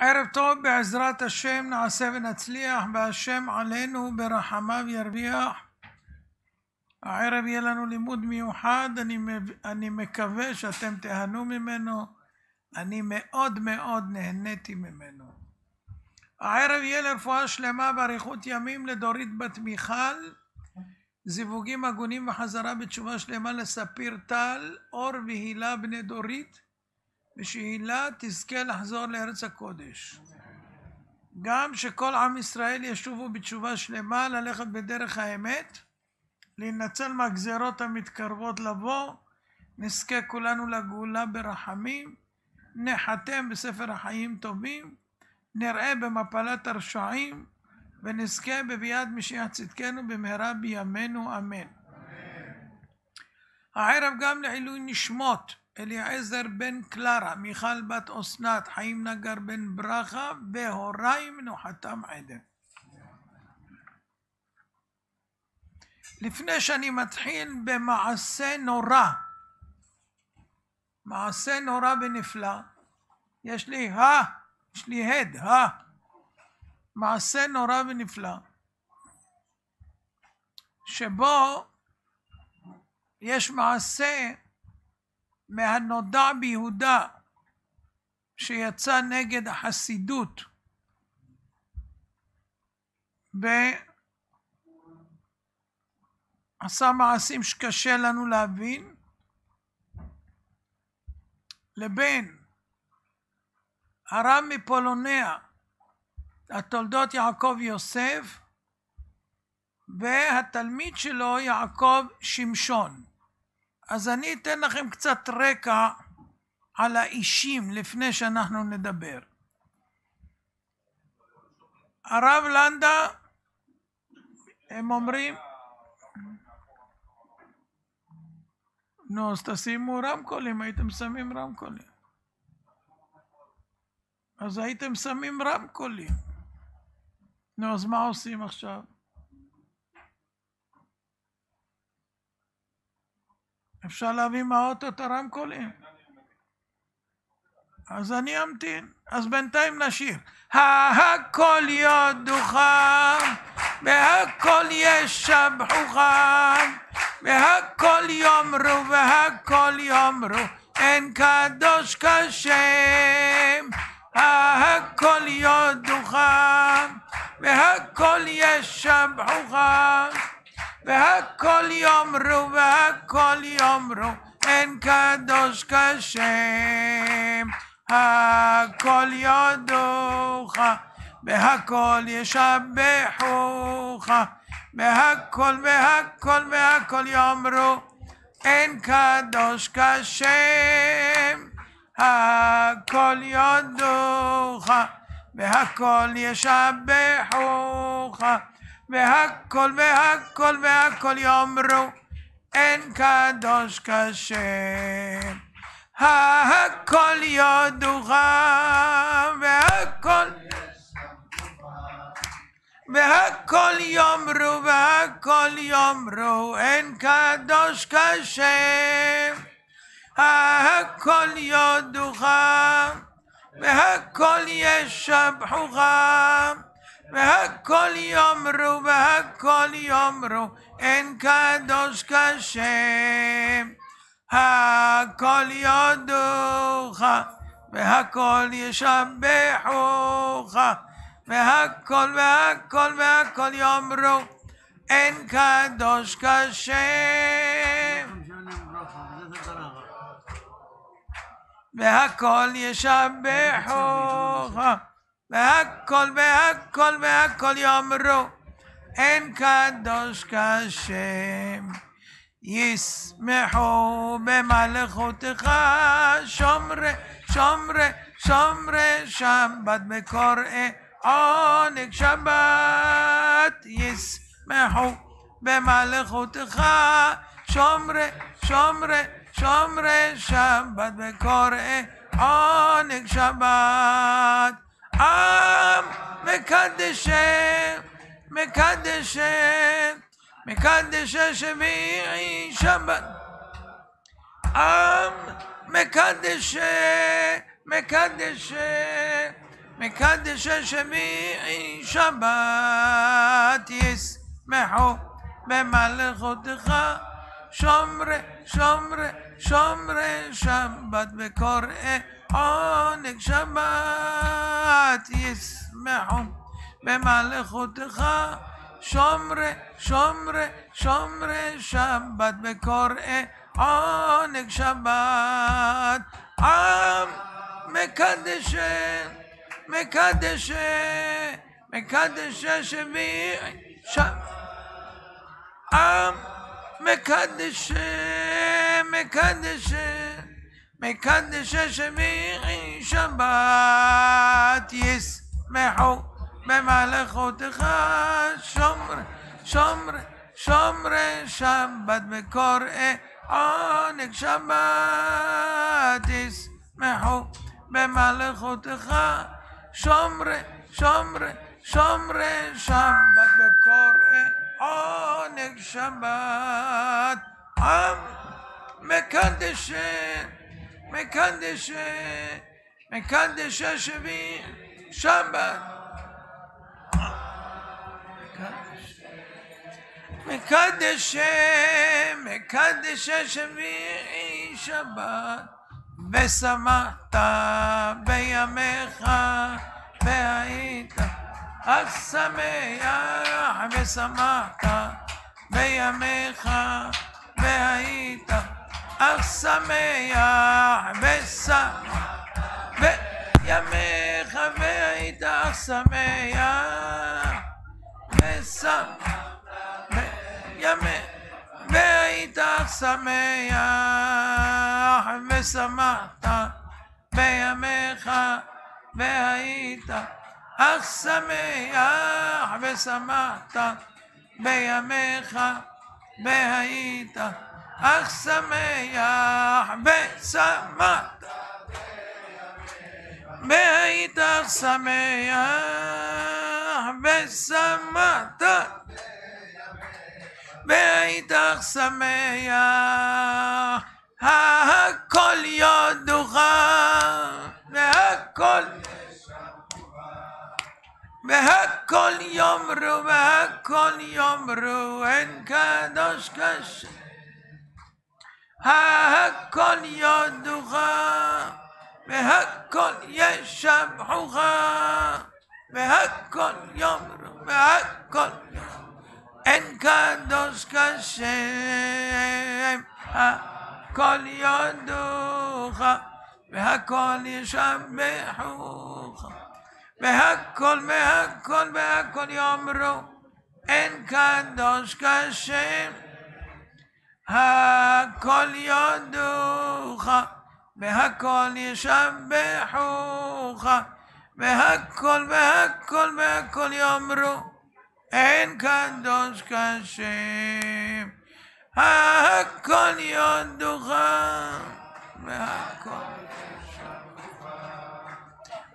ערב טוב, בעזרת השם נעשה ונצליח, והשם עלינו ברחמיו ירוויח. הערב יהיה לנו לימוד מיוחד, אני מקווה שאתם תהנו ממנו, אני מאוד מאוד נהניתי ממנו. הערב יהיה לרפואה שלמה ואריכות ימים לדורית בת מיכל, זיווגים הגונים וחזרה בתשובה שלמה לספיר טל, אור והילה בני דורית, ושהילה תזכה לחזור לארץ הקודש. גם שכל עם ישראל ישובו בתשובה שלמה, ללכת בדרך האמת, להינצל מהגזרות המתקרבות לבוא, נזכה כולנו לגאולה ברחמים, נחתם בספר החיים טובים, נראה במפלת הרשעים, ונזכה בביאת משיח צדקנו במהרה בימינו אמן. הערב גם לעילוי נשמות אליעזר בן קלרה, מיכל בת אסנת, חיים נגר בן ברכה, והוריי מנוחתם עדן. לפני שאני מתחיל במעשה נורא, מעשה נורא ונפלא, יש לי הד, מעשה נורא ונפלא, שבו יש מעשה מהנודע ביהודה שיצא נגד החסידות ועשה מעשים שקשה לנו להבין, לבין הרב מפולוניה, התולדות יעקב יוסף, והתלמיד שלו יעקב שמשון. אז אני אתן לכם קצת רקע על האישים לפני שאנחנו נדבר. הרב לנדה, הם אומרים, נו, אז תשימו רמקולים, הייתם שמים רמקולים. אז הייתם שמים רמקולים. נו, אז מה עושים עכשיו? אפשר להביא מהאוטו את הרמקולים? אז אני אמתין. אז בינתיים נשיר. הכל יודוך, והכל ישבחוך, והכל יאמרו, והכל יאמרו, אין קדוש כשם. הכל יודוך, והכל ישבחוך, והכל יאמרו, והכל יאמרו, אין קדוש כשם. הכל יודוך, והכל ישבחוך, והכל והכל והכל יאמרו, אין קדוש כשם. הכל יודוך, והכל ישבחוך, והכל והכל והכל יאמרו, אין קדוש כשם. הכל יודוך, והכל יאמרו, והכל יאמרו, אין קדוש כשם. הכל יודוך, והכל ישבחוך, והכל יאמרו, והכל יאמרו, אין קדוש כשם. הכל יודוך, והכל ישבחוך, והכל והכל והכל יאמרו, אין קדוש כשם. והכל ישבחוך, והכל והכל והכל יאמרו, אין קדוש כשם. ישמחו במלכותך שומרי שומרי שומרי שבת בקוראי עונג שבת. ישמחו במלכותך שומרי שומרי שומרי שבת בקוראי עונג שבת. עם מקדשם מקדשם מקדשי שביעי שבת. עם מקדשי מקדשי מקדש השמי שבת ישמחו במלכותך שומרי שומרי שומרי שבת וקוראי עונג שבת ישמחו במלכותך שומרי שומרי שומרי שבת וקוראי עונג שבת עם מקדש מקדש מקדש השביעי עם מקדש מקדש מקדש השביעי שבת ישמחו במלכותך שומרי שומרי שומרי שבת וקוראי עונג שבת ישמחו במלכותך שומרי שומרי שומרי שבת וקוראי עונג שבת עם מקדש מקדש מקדש השביעי שבת מקדש מקדש השביעי שבת ושמחת בימיך והיית אך שמח ושמחת בימיך והיית אך שמח בימיך והיית אך שמח ושמח בימיך והיית אך שמח ושמחת בימיך והיית אך שמח ושמחת בימיך והיית אך שמח ושמחת והיית אך שמח ושמחת והיית אך שמח הכל יודוך והכל יאמרו והכל יאמרו אין קדוש כשם הכל יודוך והכל ישבחוך והכל יאמרו והכל אין קדוש כשם הכל יודוך והכל ישבחוך והכל והכל והכל יאמרו אין קדוש כשם הכל יודוך והכל ישבחוך והכל והכל והכל יאמרו אין קדוש כשם הכל יודוך והכל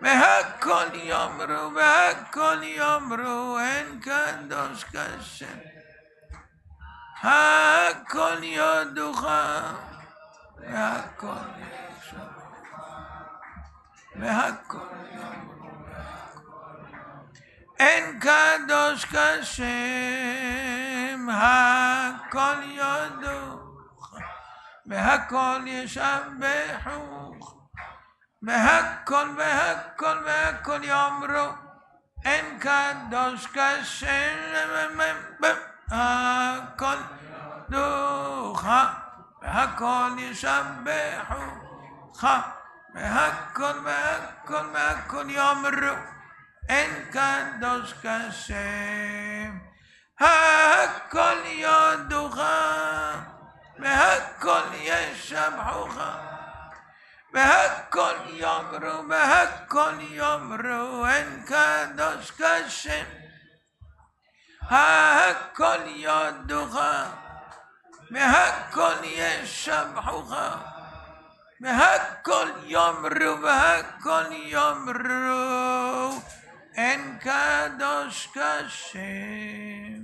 והכל יאמרו והכל יאמרו אין קדוש כשם הכל יודוך והכל והכל יאמרו אין קדוש כשם הכל יודוך והכל ישבחוך והכל והכל והכל יאמרו אין קדוש כשם הכל יודוך והכל ישבחוך והכל והכל והכל יאמרו אין קדוש כשם הכל יודוך והכל ישבחוך והכל יאמרו והכל יאמרו אין קדוש כשם הכל יודוך והכל ישבחוך והכל יאמרו והכל יאמרו אין קדוש כשם.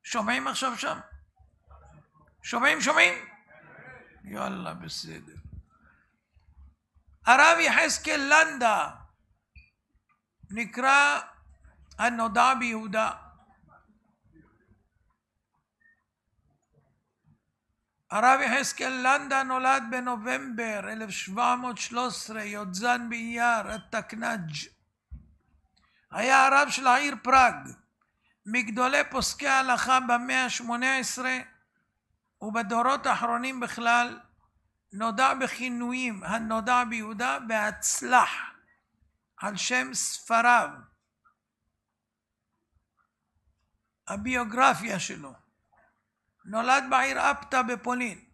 שומעים עכשיו שם? שומעים? יאללה בסדר. הרב יחזקאל לנדה נקרא הנודע ביהודה. הרב יחזקאל לנדה נולד בנובמבר 1713, י"ז באייר התקנ"ג'. היה הרב של העיר פראג, מגדולי פוסקי ההלכה במאה ה-18 ובדורות האחרונים בכלל. נודע בכינויים הנודע ביהודה בהצלח, על שם ספריו, הביוגרפיה שלו. נולד בעיר אפטה בפולין,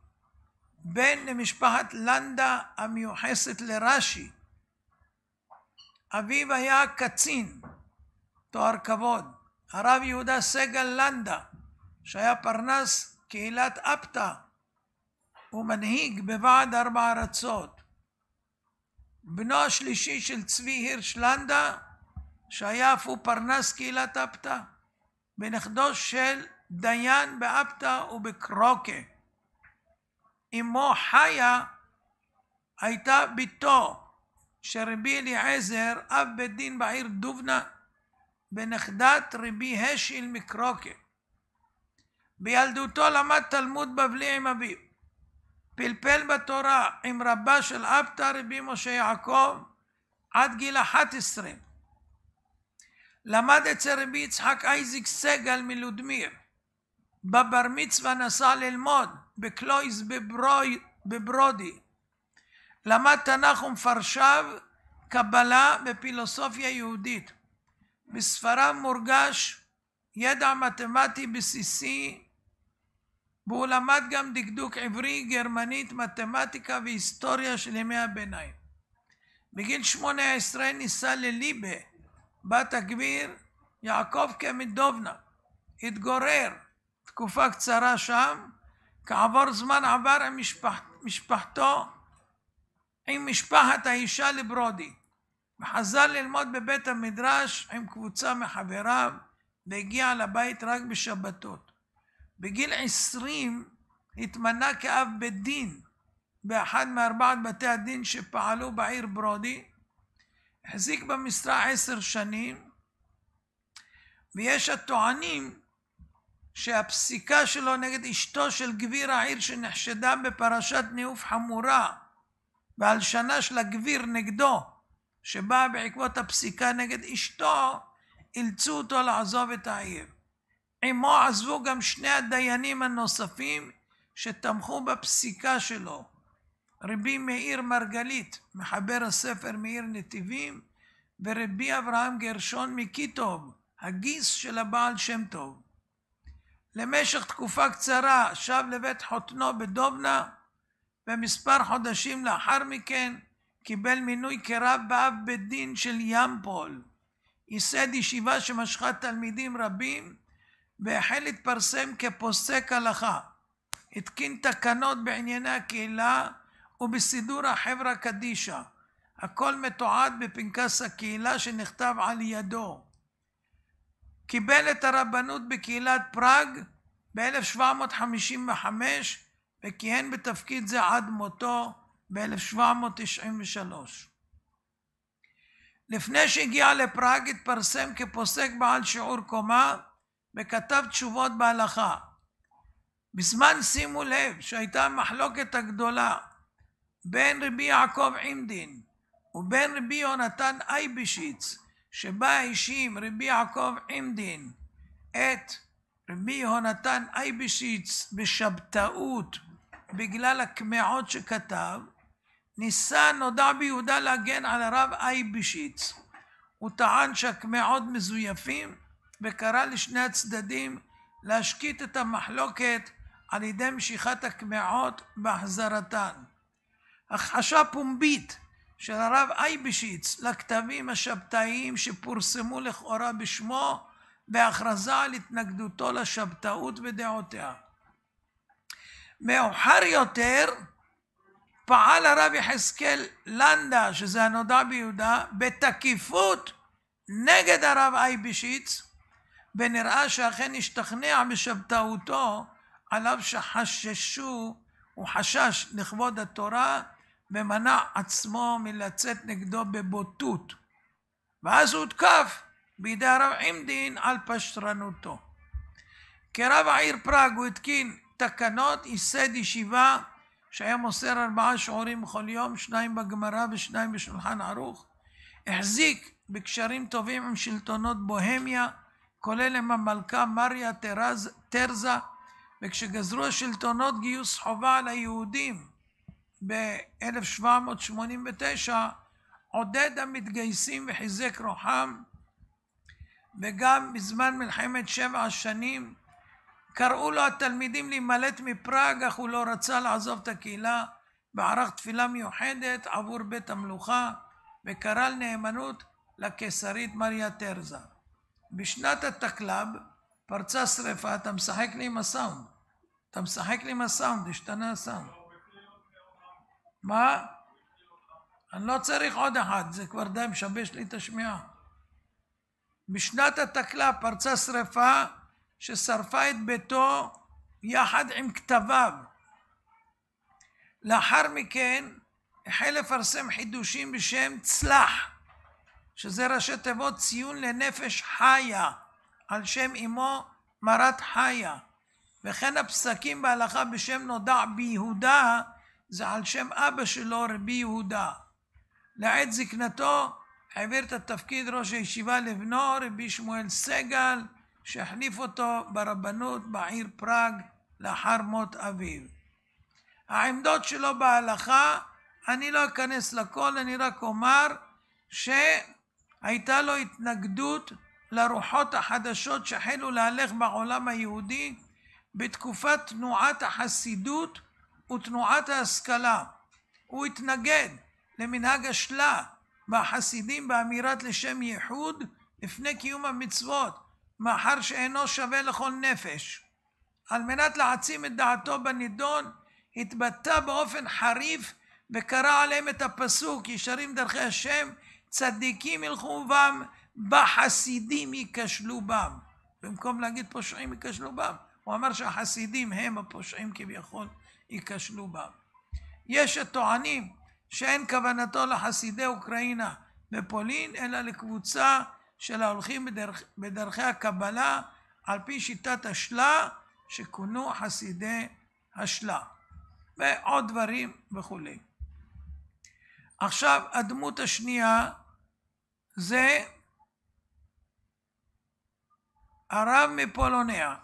בן למשפחת לנדה המיוחסת לרש"י. אביו היה קצין, תואר כבוד, הרב יהודה סגל לנדה, שהיה פרנס קהילת אפטה ומנהיג בוועד 4 ארצות. בנו השלישי של צבי הירש לנדה, שהיה אף הוא פרנס קהילת אפטה, בנכדו של דיין באפטה ובקרוקה. אמו חיה הייתה ביתו של רבי אליעזר, אב בית דין בעיר דובנה, בנכדת רבי השיל מקרוקה. בילדותו למד תלמוד בבלי עם אביו. פלפל בתורה עם רבה של אפטה רבי משה יעקב עד גיל 11. למד אצל רבי יצחק אייזיק סגל מלודמיר. בבר מצווה נסע ללמוד בקלויז בברודי. למד תנ"ך ומפרשיו, קבלה בפילוסופיה יהודית. בספריו מורגש ידע מתמטי בסיסי, והוא למד גם דקדוק עברי, גרמנית, מתמטיקה והיסטוריה של ימי הביניים. בגיל 18 ניסה לליבה, בת הגביר יעקב מדובנה. התגורר תקופה קצרה שם, כעבור זמן עבר עם משפחתו, עם משפחת האישה לברודי, וחזר ללמוד בבית המדרש עם קבוצה מחבריו, והגיע לבית רק בשבתות. בגיל 20 התמנה כאב בית דין באחד מארבעת בתי הדין שפעלו בעיר ברודי. החזיק במשרה 10 שנים, ויש הטוענים שהפסיקה שלו נגד אשתו של גביר העיר שנחשדה בפרשת ניאוף חמורה, והלשנה של הגביר נגדו שבאה בעקבות הפסיקה נגד אשתו, אילצו אותו לעזוב את העיר. עמו עזבו גם 2 הדיינים הנוספים שתמכו בפסיקה שלו, רבי מאיר מרגלית, מחבר הספר מאיר נתיבים, ורבי אברהם גרשון מקיטוב, הגיס של הבעל שם טוב. למשך תקופה קצרה שב לבית חותנו בדובנה, ומספר חודשים לאחר מכן קיבל מינוי כרב באב בית דין של ימפול. ייסד ישיבה שמשכה תלמידים רבים, והחל להתפרסם כפוסק הלכה. התקין תקנות בענייני הקהילה ובסידור החברה קדישה. הכל מתועד בפנקס הקהילה שנכתב על ידו. קיבל את הרבנות בקהילת פראג ב-1755, וכיהן בתפקיד זה עד מותו ב-1793. לפני שהגיע לפראג התפרסם כפוסק בעל שיעור קומה, וכתב תשובות בהלכה. בזמן, שימו לב, שהייתה המחלוקת הגדולה בין רבי יעקב עמדין ובין רבי יונתן אייבשיץ, שבה האשים רבי יעקב עמדין את רבי יונתן אייבשיץ בשבתאות בגלל הקמעות שכתב, ניסה נודע ביהודה להגן על הרב אייבשיץ. הוא טען שהקמעות מזויפים, וקרא לשני הצדדים להשקיט את המחלוקת על ידי משיכת הקמעות בהחזרתן. הכחשה פומבית של הרב אייבשיץ לכתבים השבתאיים שפורסמו לכאורה בשמו, והכרזה על התנגדותו לשבתאות ודעותיה. מאוחר יותר פעל הרב יחזקאל לנדה, שזה הנודע ביהודה, בתקיפות נגד הרב אייבשיץ, ונראה שאכן השתכנע בשבתאותו, עליו הוא חשש לכבוד התורה, ומנע עצמו מלצאת נגדו בבוטות. ואז הותקף בידי הרב עמדין על פשטרנותו. כרב העיר פראג הוא התקין תקנות, ייסד ישיבה שהיה מוסר 4 שיעורים בכל יום, 2 בגמרא ו2 בשולחן ערוך. החזיק בקשרים טובים עם שלטונות בוהמיה, כולל עם המלכה מריה תרזה, וכשגזרו השלטונות גיוס חובה על היהודים ב-1789, עודד המתגייסים וחיזק רוחם, וגם בזמן מלחמת 7 השנים קראו לו התלמידים להימלט מפראג, אך הוא לא רצה לעזוב את הקהילה, וערך תפילה מיוחדת עבור בית המלוכה, וקרא לנאמנות לקיסרית מריה תרזה. בשנת התקלב פרצה שריפה. אתה משחק לי עם הסאונד, השתנה הסאונד. מה? אני לא צריך עוד אחד, זה כבר די משבש לי את השמיעה. בשנת התקלב פרצה שריפה ששרפה את ביתו יחד עם כתביו. לאחר מכן החל לפרסם חידושים בשם צלח, שזה ראשי תיבות ציון לנפש חיה, על שם אמו מרת חיה, וכן הפסקים בהלכה בשם נודע ביהודה, זה על שם אבא שלו רבי יהודה. לעת זקנתו העביר את התפקיד ראש הישיבה לבנו רבי שמואל סגל, שהחליף אותו ברבנות בעיר פראג לאחר מות אביו. העמדות שלו בהלכה, אני לא אכנס לכל, אני רק אומר שהייתה לו התנגדות לרוחות החדשות שהחלו להלך בעולם היהודי בתקופת תנועת החסידות ותנועת ההשכלה. הוא התנגד למנהג השלה והחסידים באמירת לשם ייחוד לפני קיום המצוות, מאחר שאינו שווה לכל נפש. על מנת להעצים את דעתו בנידון, התבטא באופן חריף וקרא עליהם את הפסוק ישרים דרכי השם, צדיקים ילכו בם, בחסידים ייכשלו בם. במקום להגיד פושעים ייכשלו בם, הוא אמר שהחסידים הם הפושעים כביכול ייכשלו בם. יש הטוענים שאין כוונתו לחסידי אוקראינה בפולין, אלא לקבוצה של ההולכים בדרכי הקבלה על פי שיטת השלה, שכונו חסידי השלה, ועוד דברים וכו'. עכשיו הדמות השנייה זה הרב מפולוניה.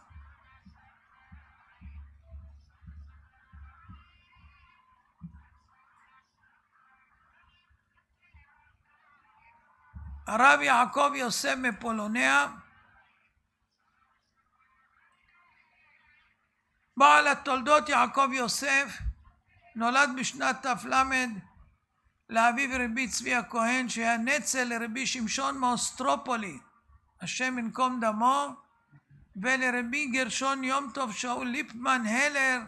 הרב יעקב יוסף מפולוניה, בעל התולדות יעקב יוסף, נולד בשנת ת"ל לאביו רבי צבי הכהן, שהיה נצל לרבי שמשון מאוסטרופולי, השם ינקום דמו, ולרבי גרשון יום טוב שאול ליפמן הלר,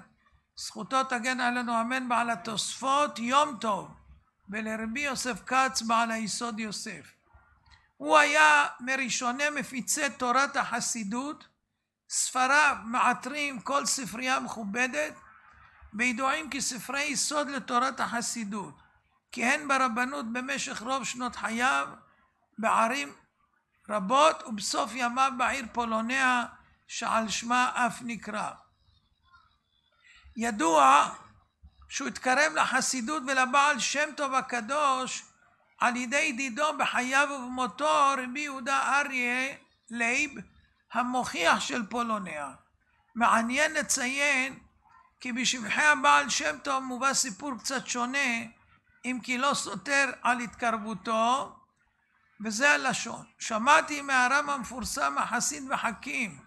זכותו תגן עלינו אמן, בעל התוספות יום טוב, ולרבי יוסף כץ בעל היסוד יוסף. הוא היה מראשוני מפיצי תורת החסידות, ספריו מעטרים כל ספרייה מכובדת, וידועים כספרי יסוד לתורת החסידות. כיהן ברבנות במשך רוב שנות חייו בערים רבות, ובסוף ימיו בעיר פולוניה שעל שמה אף נקרא. ידוע שהוא התקרב לחסידות ולבעל שם טוב הקדוש על ידי ידידו בחייו ובמותו רבי יהודה אריה לייב, המוכיח של פולוניה. מעניין לציין כי בשבחי הבעל שם טוב מובא סיפור קצת שונה, אם כי לא סותר על התקרבותו, וזה הלשון. שמעתי מהרב המפורסם החסיד וחכים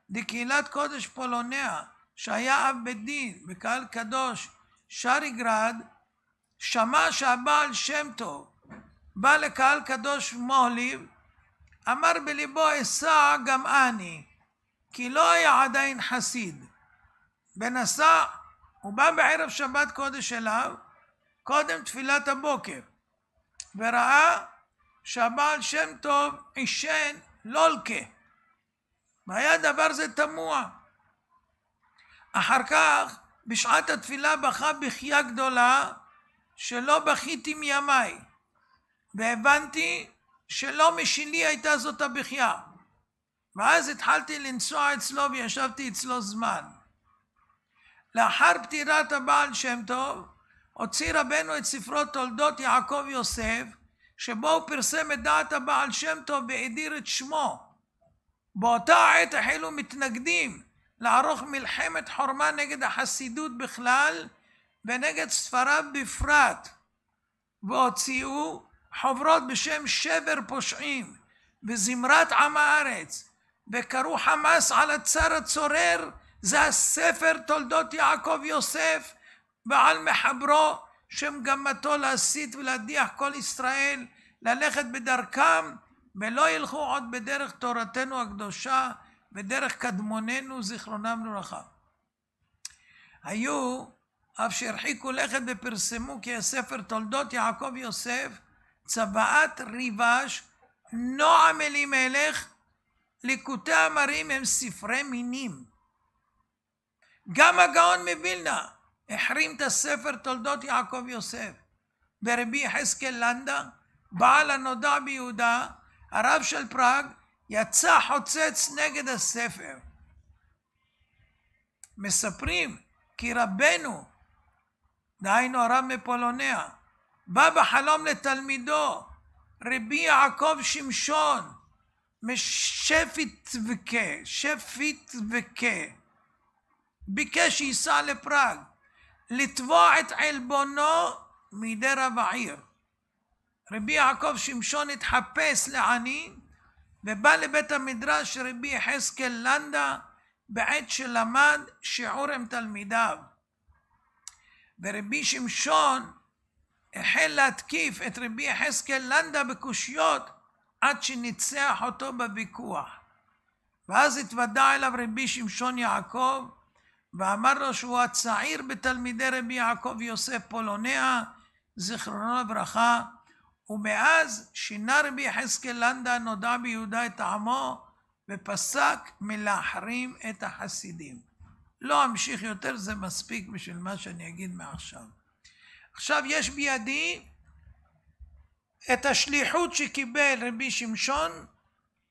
דקהילת קודש פולוניה, שהיה אב בית דין בקהל קדוש שריגרד, שמע שהבעל שם טוב בא לקהל קדוש מוהליב, אמר בליבו אסע גם אני, כי לא היה עדיין חסיד. בנסע, הוא בא בערב שבת קודש אליו, קודם תפילת הבוקר, וראה שהבעל שם טוב עישן לולקה, והיה דבר זה תמוה. אחר כך בשעת התפילה בכה בחייה גדולה שלא בכיתי מימיי, והבנתי שלא משילי הייתה זאת הבכייה. ואז התחלתי לנסוע אצלו וישבתי אצלו זמן. לאחר פטירת הבעל שם טוב, הוציא רבנו את ספרו תולדות יעקב יוסף, שבו הוא פרסם את דעת הבעל שם טוב והאדיר את שמו. באותה עת החלו מתנגדים לערוך מלחמת חורמה נגד החסידות בכלל ונגד ספריו בפרט, והוציאו חוברות בשם שבר פושעים וזמרת עם הארץ, וקראו חמאס על הצר הצורר, זה הספר תולדות יעקב יוסף, ועל מחברו שמגמתו להסית ולהדיח כל ישראל ללכת בדרכם, ולא ילכו עוד בדרך תורתנו הקדושה בדרך קדמוננו זיכרונם לברכה. היו אף שהרחיקו לכת ופרסמו כי הספר תולדות יעקב יוסף צוואת ריבש נועם אלימלך ליקוטי אמרים הם ספרי מינים. גם הגאון מווילנה החרים את הספר תולדות יעקב יוסף. ורבי יחזקאל לנדה בעל הנודע ביהודה הרב של פראג יצא חוצץ נגד הספר. מספרים כי רבנו, דהיינו הרב מפולוניה, בא בחלום לתלמידו רבי יעקב שמשון משפיט וקה, ביקש שייסע לפראג לתבוע את עלבונו מידי רב העיר. רבי יעקב שמשון התחפש לעני ובא לבית המדרש רבי יחזקאל לנדה בעת שלמד שיעור עם תלמידיו. ורבי שמשון החל להתקיף את רבי יחזקאל לנדה בקושיות עד שניצח אותו בוויכוח. ואז התוודע אליו רבי שמשון יעקב ואמר לו שהוא הצעיר בתלמידי רבי יעקב יוסף פולוניה זיכרונו לברכה, ומאז שינה רבי יחזקאל לנדה הנודע ביהודה את טעמו ופסק מלהחרים את החסידים. לא אמשיך יותר, זה מספיק בשביל מה שאני אגיד מעכשיו. עכשיו יש בידי את השליחות שקיבל רבי שמשון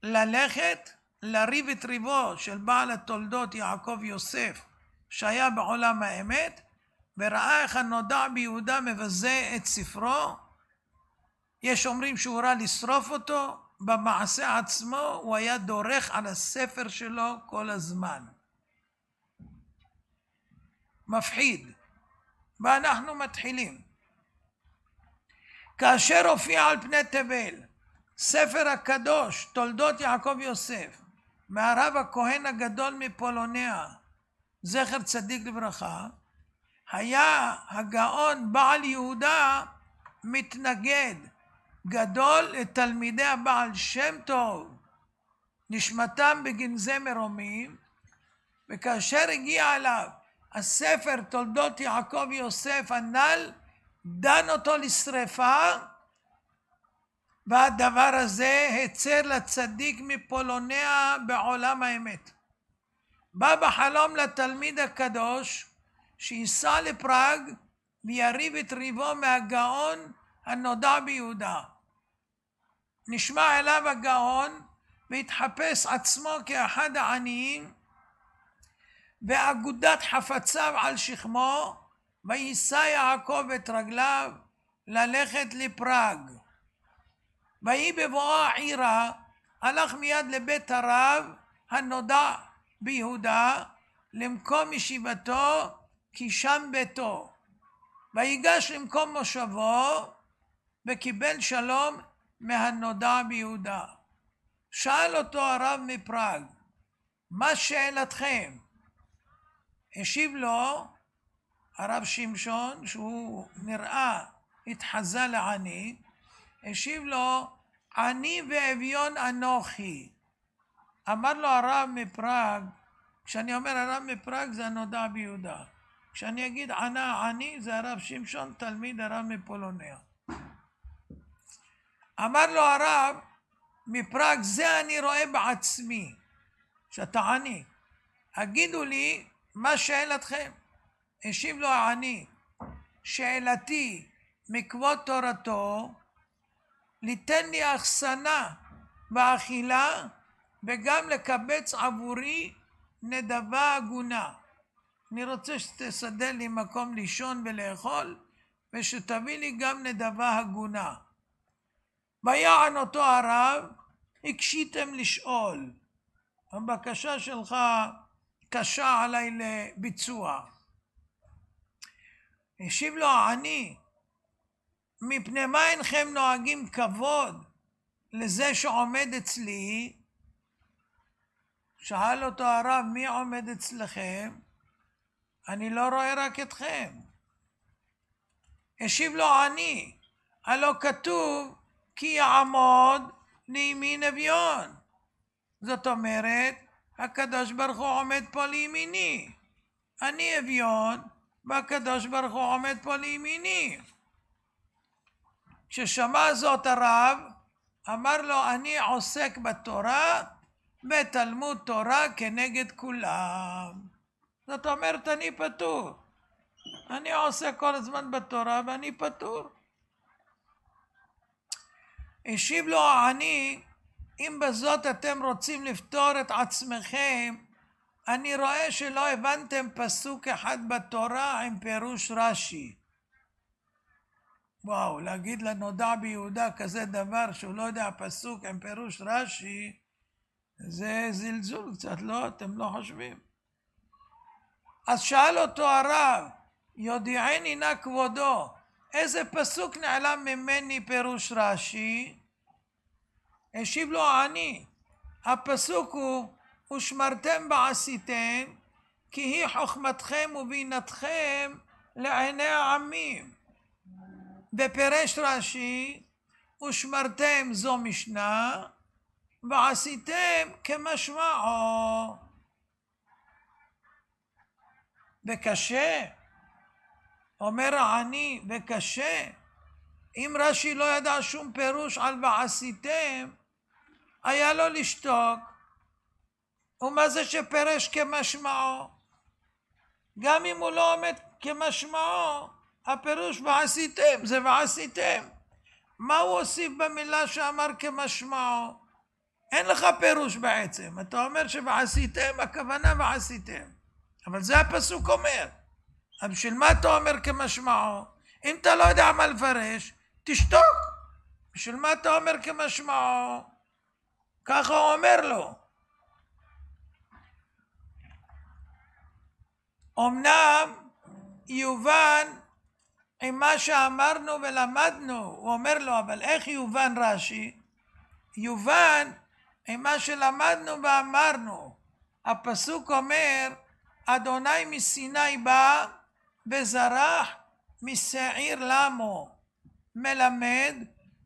ללכת לריב את ריבו של בעל התולדות יעקב יוסף שהיה בעולם האמת, וראה איך הנודע ביהודה מבזה את ספרו. יש אומרים שהוא ראה לשרוף אותו, במעשה עצמו הוא היה דורך על הספר שלו כל הזמן. מפחיד. ואנחנו מתחילים. כאשר הופיע על פני תבל ספר הקדוש תולדות יעקב יוסף מהרב הכהן הגדול מפולוניה זכר צדיק לברכה, היה הגאון בעל יהודה מתנגד גדול לתלמידי הבעל שם טוב, נשמתם בגנזי מרומים. וכאשר הגיע אליו הספר תולדות יעקב יוסף הנ"ל, דן אותו לשרפה, והדבר הזה הצר לצדיק מפולוניה בעולם האמת. בא בחלום לתלמיד הקדוש שייסע לפראג ויריב את ריבו מהגאון הנודע ביהודה. נשמע אליו הגאון והתחפש עצמו כאחד העניים ואגודת חפציו על שכמו, וייסע יעקב את רגליו ללכת לפראג. ויהי בבואו העירה הלך מיד לבית הרב הנודע ביהודה למקום ישיבתו כי שם ביתו, ויגש למקום מושבו וקיבל שלום מהנודע ביהודה. שאל אותו הרב מפראג, מה שאלתכם? השיב לו הרב שמשון, שהוא נראה התחזה לעני, השיב לו, עני ואביון אנוכי. אמר לו הרב מפראג, כשאני אומר הרב מפראג זה הנודע ביהודה, כשאני אגיד ענה עני זה הרב שמשון תלמיד הרב מפולוניה. אמר לו הרב מפראג, זה אני רואה בעצמי שאתה עני, הגידו לי מה שאלתכם? השיב לו העני, שאלתי מכבוד תורתו ליתן לי אחסנה באכילה, וגם לקבץ עבורי נדבה הגונה. אני רוצה שתסדר לי מקום לישון ולאכול, ושתביא לי גם נדבה הגונה. ויען אותו הרב, הקשיתם לשאול. הבקשה שלך קשה עליי לביצוע. השיב לו העני, מפני מה אינכם נוהגים כבוד לזה שעומד אצלי? שאל אותו הרב, מי עומד אצלכם? אני לא רואה רק אתכם. השיב לו העני, הלא כתוב כי יעמוד לימין אביון. זאת אומרת, הקדוש ברוך הוא עומד פה לימיני. אני אביון, והקדוש ברוך הוא עומד פה לימיני. כששמע זאת הרב, אמר לו, אני עוסק בתורה, בתלמוד תורה כנגד כולם. זאת אומרת, אני פטור. אני עוסק כל הזמן בתורה ואני פטור. השיב לו העני, אם בזאת אתם רוצים לפתור את עצמכם, אני רואה שלא הבנתם פסוק אחד בתורה עם פירוש רש"י. וואו, להגיד לנודע ביהודה כזה דבר שהוא לא יודע פסוק עם פירוש רש"י, זה זלזול קצת, לא? אתם לא חושבים? אז שאל אותו הרב, יודיעני נא כבודו, איזה פסוק נעלם ממני פירוש רש"י? השיב לו העני, הפסוק הוא, ושמרתם ועשיתם, כי היא חוכמתכם ובינתכם לעיני העמים. בפירש רש"י, ושמרתם זו משנה, ועשיתם כמשמעו. וקשה, אומר העני, וקשה. אם רש"י לא ידע שום פירוש על ועשיתם, היה לו לשתוק. ומה זה שפרש כמשמעו? גם אם הוא לא עומד כמשמעו, הפירוש ועשיתם זה ועשיתם. מה הוא הוסיף במילה שאמר כמשמעו? אין לך פירוש בעצם. אתה אומר שוועשיתם, הכוונה ועשיתם. אבל זה הפסוק אומר. אבל בשביל מה אתה אומר כמשמעו? אם אתה לא יודע מה לפרש, תשתוק. בשביל מה אתה אומר כמשמעו? ככה הוא אומר לו. אמנם יובן עם מה שאמרנו ולמדנו, הוא אומר לו, אבל איך יובן רש"י? יובן עם מה שלמדנו ואמרנו. הפסוק אומר, אדוני מסיני בא וזרח משעיר למו. מלמד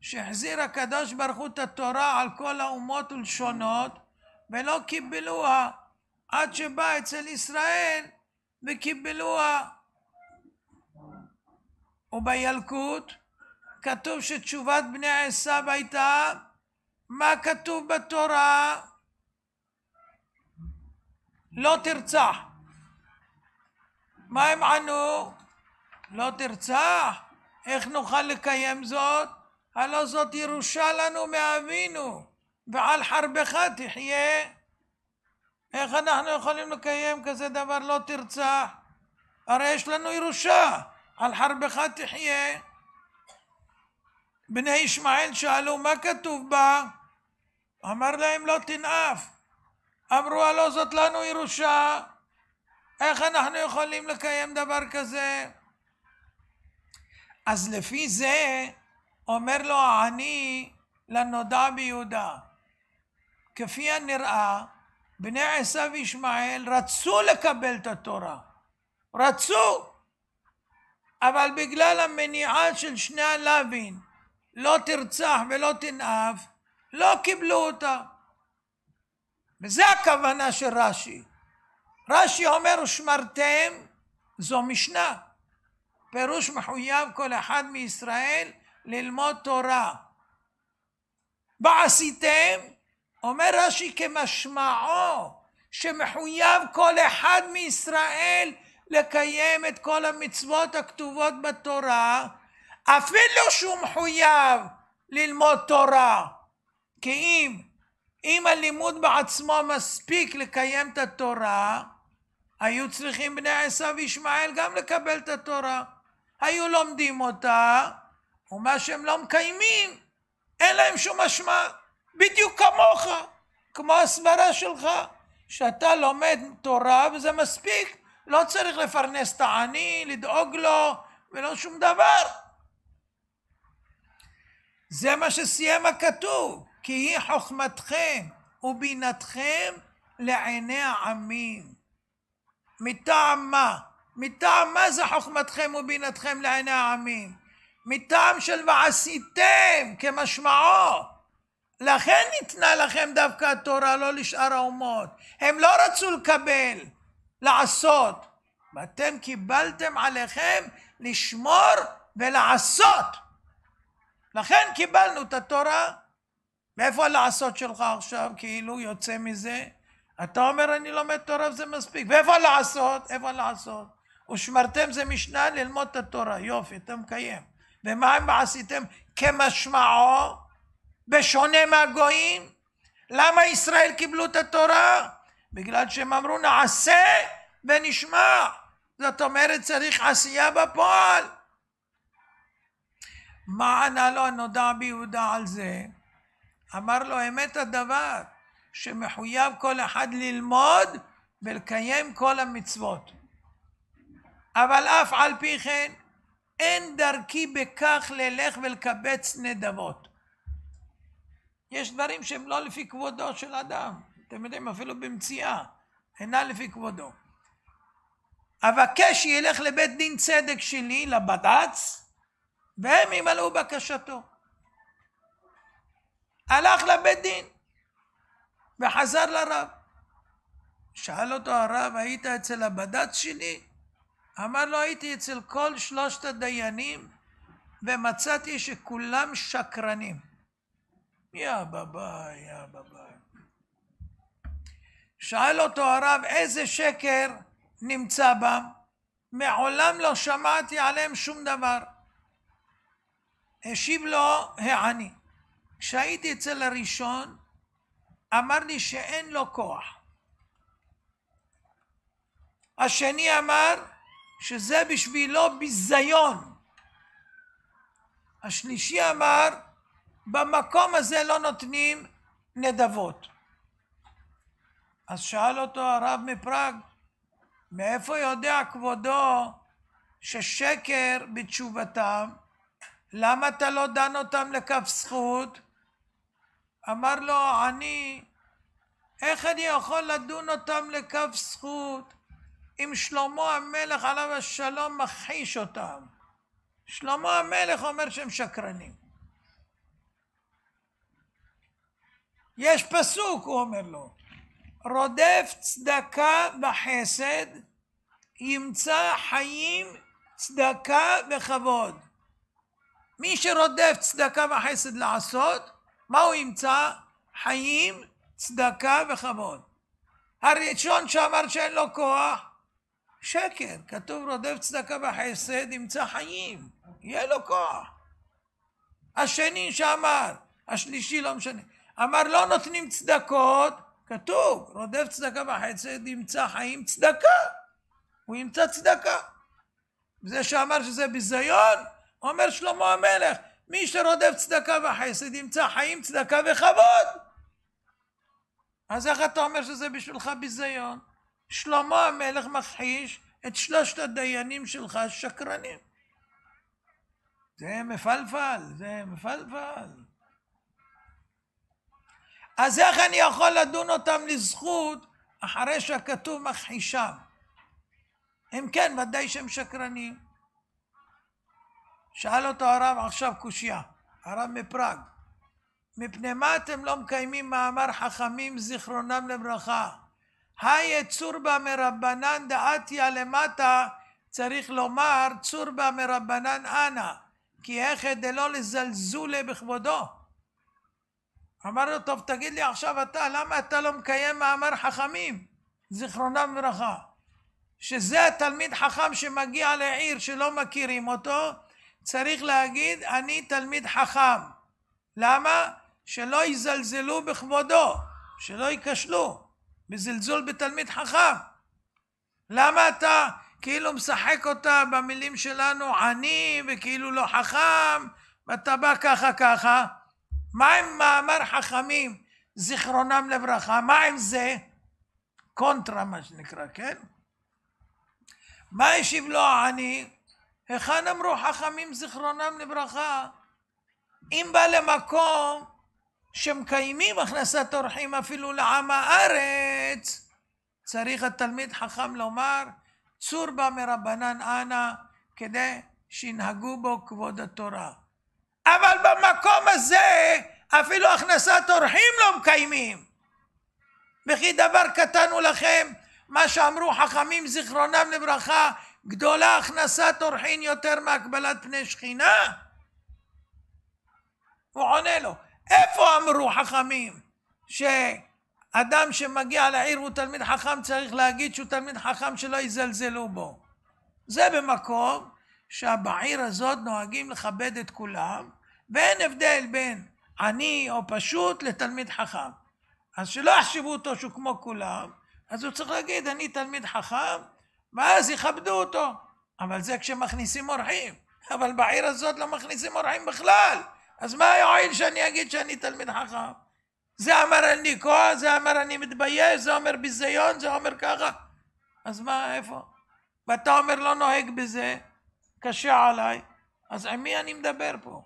שהחזיר הקדוש ברוך הוא את התורה על כל האומות ולשונות, ולא קיבלוה עד שבא אצל ישראל וקיבלוה. ובילקוט כתוב שתשובת בני עשיו הייתה, מה כתוב בתורה? לא תרצח. מה הם ענו? לא תרצח. איך נוכל לקיים זאת? הלא זאת ירושה לנו מאבינו, ועל חרבך תחיה. איך אנחנו יכולים לקיים כזה דבר לא תרצח? הרי יש לנו ירושה, על חרבך תחיה. בני ישמעאל שאלו מה כתוב בה? אמר להם לא תנאף. אמרו הלא זאת לנו ירושה, איך אנחנו יכולים לקיים דבר כזה? אז לפי זה אומר לו העני לנודע ביהודה, כפי הנראה בני עשיו וישמעאל רצו לקבל את התורה, רצו, אבל בגלל המניעה של שני הלווין, לא תרצח ולא תנאף, לא קיבלו אותה. וזה הכוונה של רש"י. רש"י אומר ושמרתם, זו משנה, פירוש מחויב כל אחד מישראל ללמוד תורה. ועשיתם, אומר רש"י כמשמעו, שמחויב כל אחד מישראל לקיים את כל המצוות הכתובות בתורה, אפילו שהוא מחויב ללמוד תורה. כי אם הלימוד בעצמו מספיק לקיים את התורה, היו צריכים בני עשיו וישמעאל גם לקבל את התורה. היו לומדים אותה, ומה שהם לא מקיימים, אין להם שום משמע. בדיוק כמוך, כמו הסברה שלך, שאתה לומד תורה וזה מספיק. לא צריך לפרנס את העני, לדאוג לו, ולא שום דבר. זה מה שסיים הכתוב. כי היא חוכמתכם ובינתכם לעיני העמים. מטעם מה? מטעם מה זה חוכמתכם ובינתכם לעיני העמים? מטעם של ועשיתם כמשמעו. לכן ניתנה לכם דווקא התורה, לא לשאר האומות. הם לא רצו לקבל, לעשות. ואתם קיבלתם עליכם לשמור ולעשות. לכן קיבלנו את התורה. מאיפה לעשות שלך עכשיו? כאילו יוצא מזה. אתה אומר אני לומד תורה וזה מספיק. ואיפה לעשות? איפה לעשות? ושמרתם זה משנה ללמוד את התורה. יופי, אתה מקיים. ומה הם עשיתם? כמשמעו, בשונה מהגויים. למה ישראל קיבלו את התורה? בגלל שהם אמרו נעשה ונשמע. זאת אומרת צריך עשייה בפועל. מה ענה לו הנודע ביהודה על זה? אמר לו אמת הדבר שמחויב כל אחד ללמוד ולקיים כל המצוות. אבל אף על פי כן אין דרכי בכך ללך ולקבץ נדבות. יש דברים שהם לא לפי כבודו של אדם. אתם יודעים, אפילו במציאה אינה לפי כבודו. אבקש ילך לבית דין צדק שלי, לבד"ץ, והם ימלאו בקשתו. הלך לבית דין וחזר לרב. שאל אותו הרב, היית אצל הבד"ץ שלי? אמר לו, הייתי אצל כל 3 הדיינים ומצאתי שכולם שקרנים. יא בבא, יא בבא. שאל אותו הרב, איזה שקר נמצא בם? מעולם לא שמעתי עליהם שום דבר. השיב לו העני, כשהייתי אצל הראשון אמר לי שאין לו כוח. השני אמר שזה בשבילו ביזיון. השלישי אמר במקום הזה לא נותנים נדבות. אז שאל אותו הרב מפראג, מאיפה יודע כבודו ששקר בתשובתם? למה אתה לא דן אותם לכף זכות? אמר לו, איך אני יכול לדון אותם לכף זכות אם שלמה המלך עליו השלום מכחיש אותם? שלמה המלך אומר שהם שקרנים. יש פסוק, הוא אומר לו, רודף צדקה וחסד ימצא חיים, צדקה וכבוד. מי שרודף צדקה וחסד לעשות, מה הוא ימצא? חיים, צדקה וכבוד. הראשון שאמר שאין לו כוח, שקר. כתוב רודף צדקה וחסד ימצא חיים, יהיה לו כוח. השני שאמר, השלישי לא משנה, אמר לא נותנים צדקות, כתוב רודף צדקה וחסד ימצא חיים, צדקה, הוא ימצא צדקה. וזה שאמר שזה ביזיון, אומר שלמה המלך, מי שרודף צדקה וחסד ימצא חיים, צדקה וכבוד. אז איך אתה אומר שזה בשבילך ביזיון? שלמה המלך מכחיש את 3 הדיינים שלך שקרנים. זה מפלפל, זה מפלפל. אז איך אני יכול לדון אותם לזכות אחרי שהכתוב מכחישם? אם כן, ודאי שהם שקרנים. שאל אותו הרב עכשיו קושיה, הרב מפראג, מפני מה אתם לא מקיימים מאמר חכמים זיכרונם לברכה? היי צורבה מרבנן דעתיה למטה, צריך לומר צורבה מרבנן אנא, כי איך דלא לזלזולה בכבודו. אמר לו, טוב תגיד לי עכשיו אתה, למה אתה לא מקיים מאמר חכמים זיכרונם לברכה? שזה התלמיד חכם שמגיע לעיר שלא מכירים אותו, צריך להגיד אני תלמיד חכם. למה? שלא יזלזלו בכבודו, שלא ייכשלו בזלזול בתלמיד חכם. למה אתה כאילו משחק אותה במילים שלנו עני וכאילו לא חכם, ואתה בא ככה? מה עם מאמר חכמים זיכרונם לברכה? מה עם זה? קונטרה מה שנקרא, כן? מה השיב לו העני? היכן אמרו חכמים זיכרונם לברכה? אם בא למקום שמקיימים הכנסת אורחים אפילו לעם הארץ, צריך התלמיד חכם לומר צור בה מרבנן אנא, כדי שינהגו בו כבוד התורה. אבל במקום הזה אפילו הכנסת אורחים לא מקיימים. וכי דבר קטן הוא לכם, מה שאמרו חכמים זיכרונם לברכה, גדולה הכנסת אורחים יותר מהקבלת פני שכינה? הוא עונה לו, איפה אמרו חכמים שאדם שמגיע לעיר הוא תלמיד חכם צריך להגיד שהוא תלמיד חכם שלא יזלזלו בו? זה במקום שבעיר הזאת נוהגים לכבד את כולם, ואין הבדל בין עני או פשוט לתלמיד חכם. אז שלא יחשבו אותו שהוא כמו כולם, אז הוא צריך להגיד אני תלמיד חכם, ואז יכבדו אותו. אבל זה כשמכניסים אורחים, אבל בעיר הזאת לא מכניסים אורחים בכלל. אז מה יועיל שאני אגיד שאני תלמיד חכם? זה אמר אני כוח, זה אמר אני מתבייש, זה אומר ביזיון, זה אומר ככה. אז מה, איפה? ואתה אומר לא נוהג בזה, קשה עליי. אז עם מי אני מדבר פה?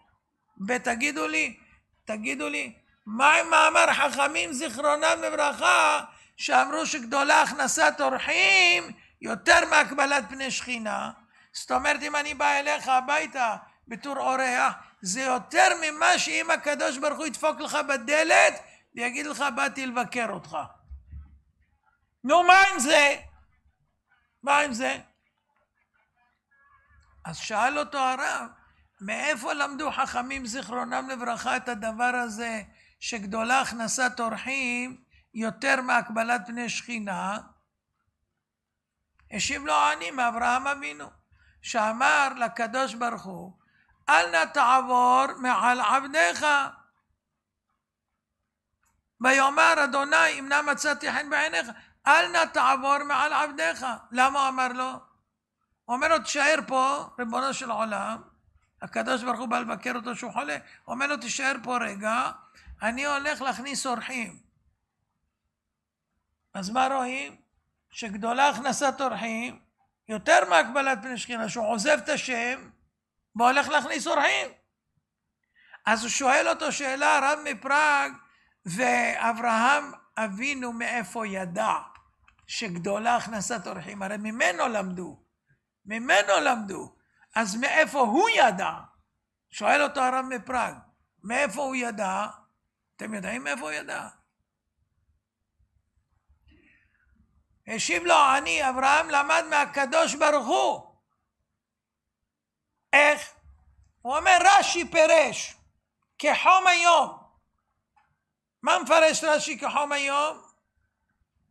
תגידו לי, מה עם מאמר חכמים זיכרונם לברכה, שאמרו שגדולה הכנסת אורחים יותר מהקבלת פני שכינה? זאת אומרת, אם אני בא אליך הביתה בתור אורח, זה יותר ממה שאם הקדוש ברוך הוא ידפוק לך בדלת ויגיד לך באתי לבקר אותך. נו, מה עם זה? אז שאל אותו הרב, מאיפה למדו חכמים זיכרונם לברכה את הדבר הזה שגדולה הכנסת אורחים יותר מהקבלת פני שכינה? השיב לו העני מאברהם אבינו, שאמר לקדוש ברוך הוא, אל נא תעבור מעל עבדיך. ויאמר אדוני אם נא מצאתי חן בעיניך, אל נא תעבור מעל עבדיך. למה הוא אמר לו? הוא אומר לו תשאר פה, ריבונו של עולם, הקדוש ברוך הוא בא לבקר אותו שהוא חולה, הוא אומר לו תשאר פה רגע, אני הולך להכניס אורחים. אז מה רואים? שגדולה הכנסת אורחים יותר מהקבלת פני שכינה, שהוא עוזב את השם והולך להכניס אורחים. אז הוא שואל אותו שאלה רב מפראג, ואברהם אבינו מאיפה ידע שגדולה הכנסת אורחים? הרי ממנו למדו. אז מאיפה הוא ידע? שואל אותו הרב מפראג, מאיפה הוא ידע? אתם יודעים מאיפה הוא ידע? השיב לו אני, אברהם למד מהקדוש ברוך הוא. איך? הוא אומר רש"י פירש כחום היום. מה מפרש רש"י כחום היום?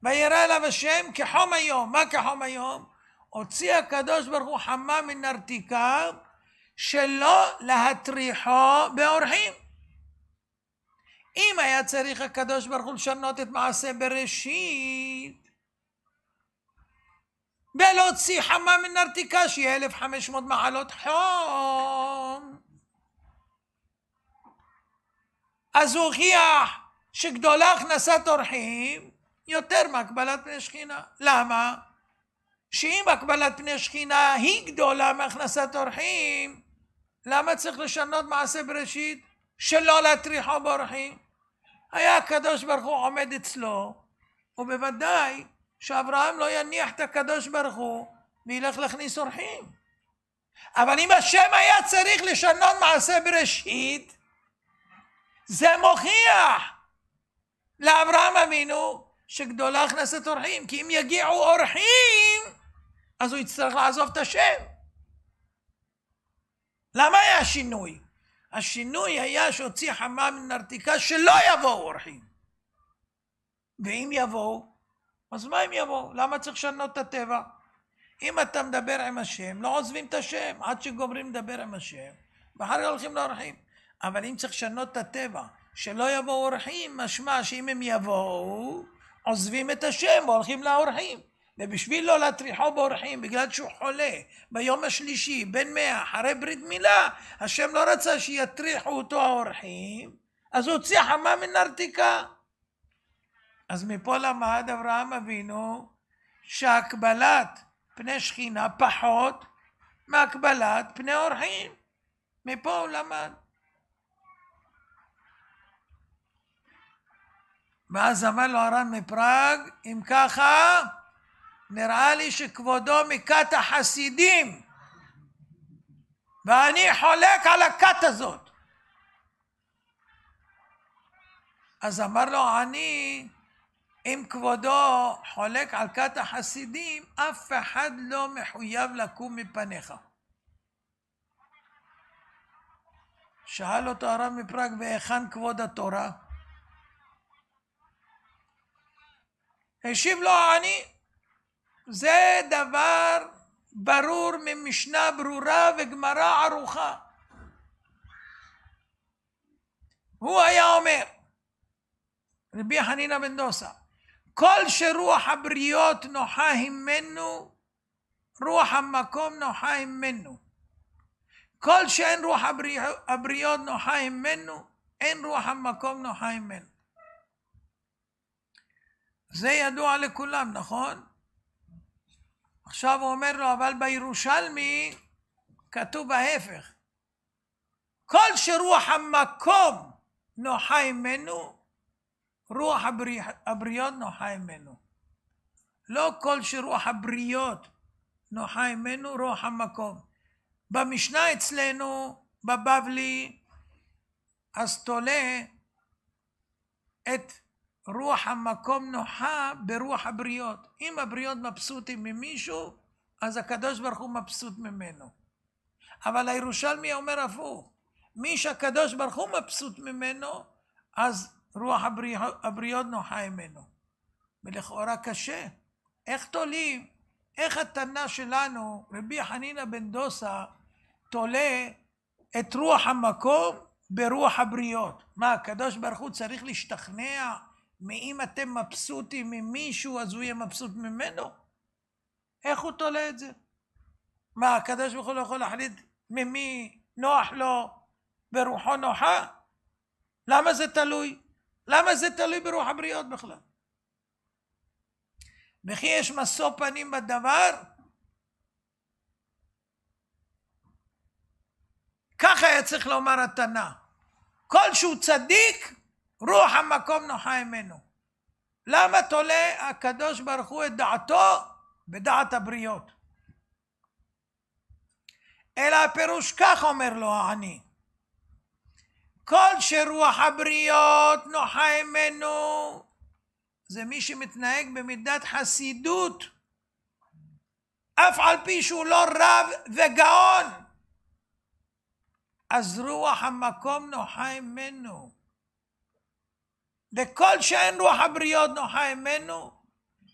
וירא אליו השם כחום היום. מה כחום היום? הוציא הקדוש ברוך הוא חמה מנרתיקה שלא להטריחו באורחים. אם היה צריך הקדוש ברוך הוא לשנות את מעשה בראשית ולהוציא חמה מנרתיקה שיהיה 1500 מעלות חום, אז הוא הוכיח שגדולה הכנסת אורחים יותר מהקבלת פני שכינה. למה? שאם הקבלת פני שכינה היא גדולה מהכנסת אורחים, למה צריך לשנות מעשה בראשית שלא להטריחו באורחים? היה הקדוש ברוך הוא עומד אצלו, ובוודאי שאברהם לא יניח את הקדוש ברוך הוא וילך להכניס אורחים. אבל אם השם היה צריך לשנות מעשה בראשית, זה מוכיח לאברהם אבינו שגדולה הכנסת אורחים, כי אם יגיעו אורחים אז הוא יצטרך לעזוב את השם. למה היה השינוי? השינוי היה שהוציא חמה מנרתיקה שלא יבואו אורחים. ואם יבואו, אז מה אם יבואו? למה צריך לשנות את הטבע? אם אתה מדבר עם השם, לא עוזבים את השם עד שגומרים לדבר עם השם, ואחר כך הולכים לאורחים. אבל אם צריך לשנות את הטבע, שלא יבואו אורחים, משמע שאם הם יבואו, עוזבים את השם והולכים לאורחים. ובשביל לא להטריחו באורחים, בגלל שהוא חולה, ביום השלישי, בן 100, אחרי ברית מילה, השם לא רצה שיטריחו אותו האורחים, אז הוא הוציא חמה מנרתיקה. אז מפה למד אברהם אבינו, שהקבלת פני שכינה פחות מהקבלת פני אורחים. מפה הוא למד. ואז אמר לו הר"ן מפראג, אם ככה, נראה לי שכבודו מכת החסידים, ואני חולק על הכת הזאת. אז אמר לו, אם כבודו חולק על כת החסידים, אף אחד לא מחויב לקום מפניך. שאל אותו הר"ן מפראג, והיכן כבוד התורה? השיב לו זה דבר ברור ממשנה ברורה וגמרא ערוכה. הוא היה אומר, רבי חנינא בן דוסא, כל שרוח הבריות נוחה הימנו, רוח המקום נוחה הימנו. כל שאין רוח הבריות נוחה הימנו, אין רוח המקום נוחה הימנו. זה ידוע לכולם, נכון? עכשיו הוא אומר לו, אבל בירושלמי כתוב ההפך. כל שרוח המקום נוחה הימנו, רוח הבריות נוחה הימנו. לא כל שרוח הבריות נוחה הימנו, רוח המקום. במשנה אצלנו, בבבלי, אז תולה את רוח המקום נוחה ברוח הבריות. אם הבריות מבסוטים ממישהו, אז הקדוש ברוך הוא מבסוט ממנו. אבל הירושלמי אומר הפוך. מי שהקדוש ברוך הוא מבסוט ממנו, אז רוח הבריות נוחה ממנו. ולכאורה קשה. איך תולים? איך התנא שלנו, רבי חנינא בן דוסא, תולה את רוח המקום ברוח הבריות? מה, הקדוש ברוך הוא צריך להשתכנע מאם אתם מבסוטים ממישהו אז הוא יהיה מבסוט ממנו? איך הוא תולה את זה? מה, הקדוש ברוך הוא לא יכול להחליט ממי נוח לו ברוחו נוחה? למה זה תלוי? למה זה תלוי ברוח הבריות בכלל? וכי יש משוא פנים בדבר? ככה היה צריך לומר התנא. כל שהוא צדיק, רוח המקום נוחה ממנו. למה תולה הקדוש ברוך הוא את דעתו בדעת הבריות? אלא הפירוש כך אומר לו העני. כל שרוח הבריות נוחה ממנו, זה מי שמתנהג במידת חסידות, אף על פי שהוא לא רב וגאון, אז רוח המקום נוחה ממנו. וכל שאין רוח הבריות נוחה ממנו,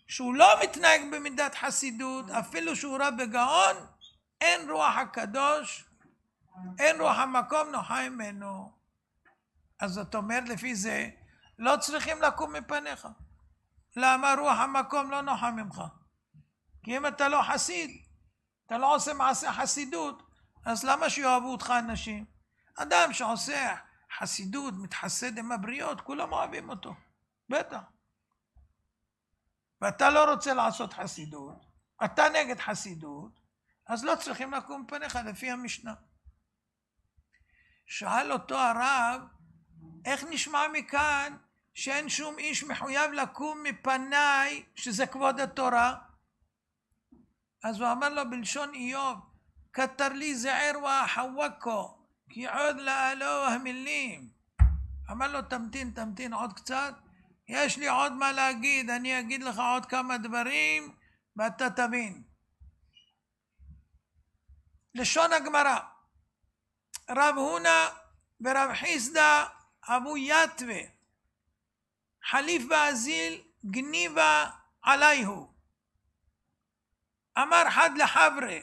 שהוא לא מתנהג במידת חסידות, אפילו שהוא רב וגאון, אין רוח הקדוש, אין רוח המקום נוחה ממנו. אז זאת אומרת, לפי זה לא צריכים לקום מפניך. למה? רוח המקום לא נוחה ממך. כי אם אתה לא חסיד, אתה לא עושה מעשה חסידות, אז למה שיאהבו אותך אנשים? אדם שעושה חסידות, מתחסד עם הבריות, כולם אוהבים אותו. בטח. ואתה לא רוצה לעשות חסידות, אתה נגד חסידות, אז לא צריכים לקום מפניך לפי המשנה. שאל אותו הרב, איך נשמע מכאן שאין שום איש מחויב לקום מפניי שזה כבוד התורה? אז הוא אמר לו בלשון איוב, כתר לי זעיר וחווקו, כי עוד לאלוה המילים. אמר לו תמתין עוד קצת, יש לי עוד מה להגיד, אני אגיד לך עוד כמה דברים ואתה תבין. לשון הגמרא, רב הונא ורב חיסדא אבו יתווה, חליף באזיל גניבה עליהו. אמר חד לחברה,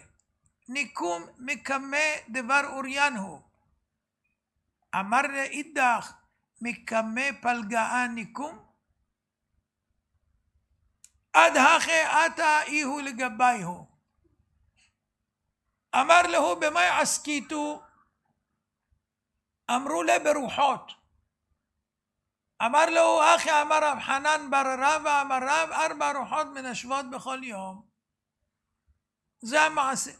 ניקום מקמה דבר אוריינו. אמר לאידך, מקמה פלגאה ניקום? עד הכי עתה איהו לגביהו. אמר לו, במאי עסקיתו? אמרו לה, ברוחות. אמר לו, אחי, אמר רב חנן בר רבא, אמר רב, 4 רוחות מנשבות בכל יום. זה המעשה.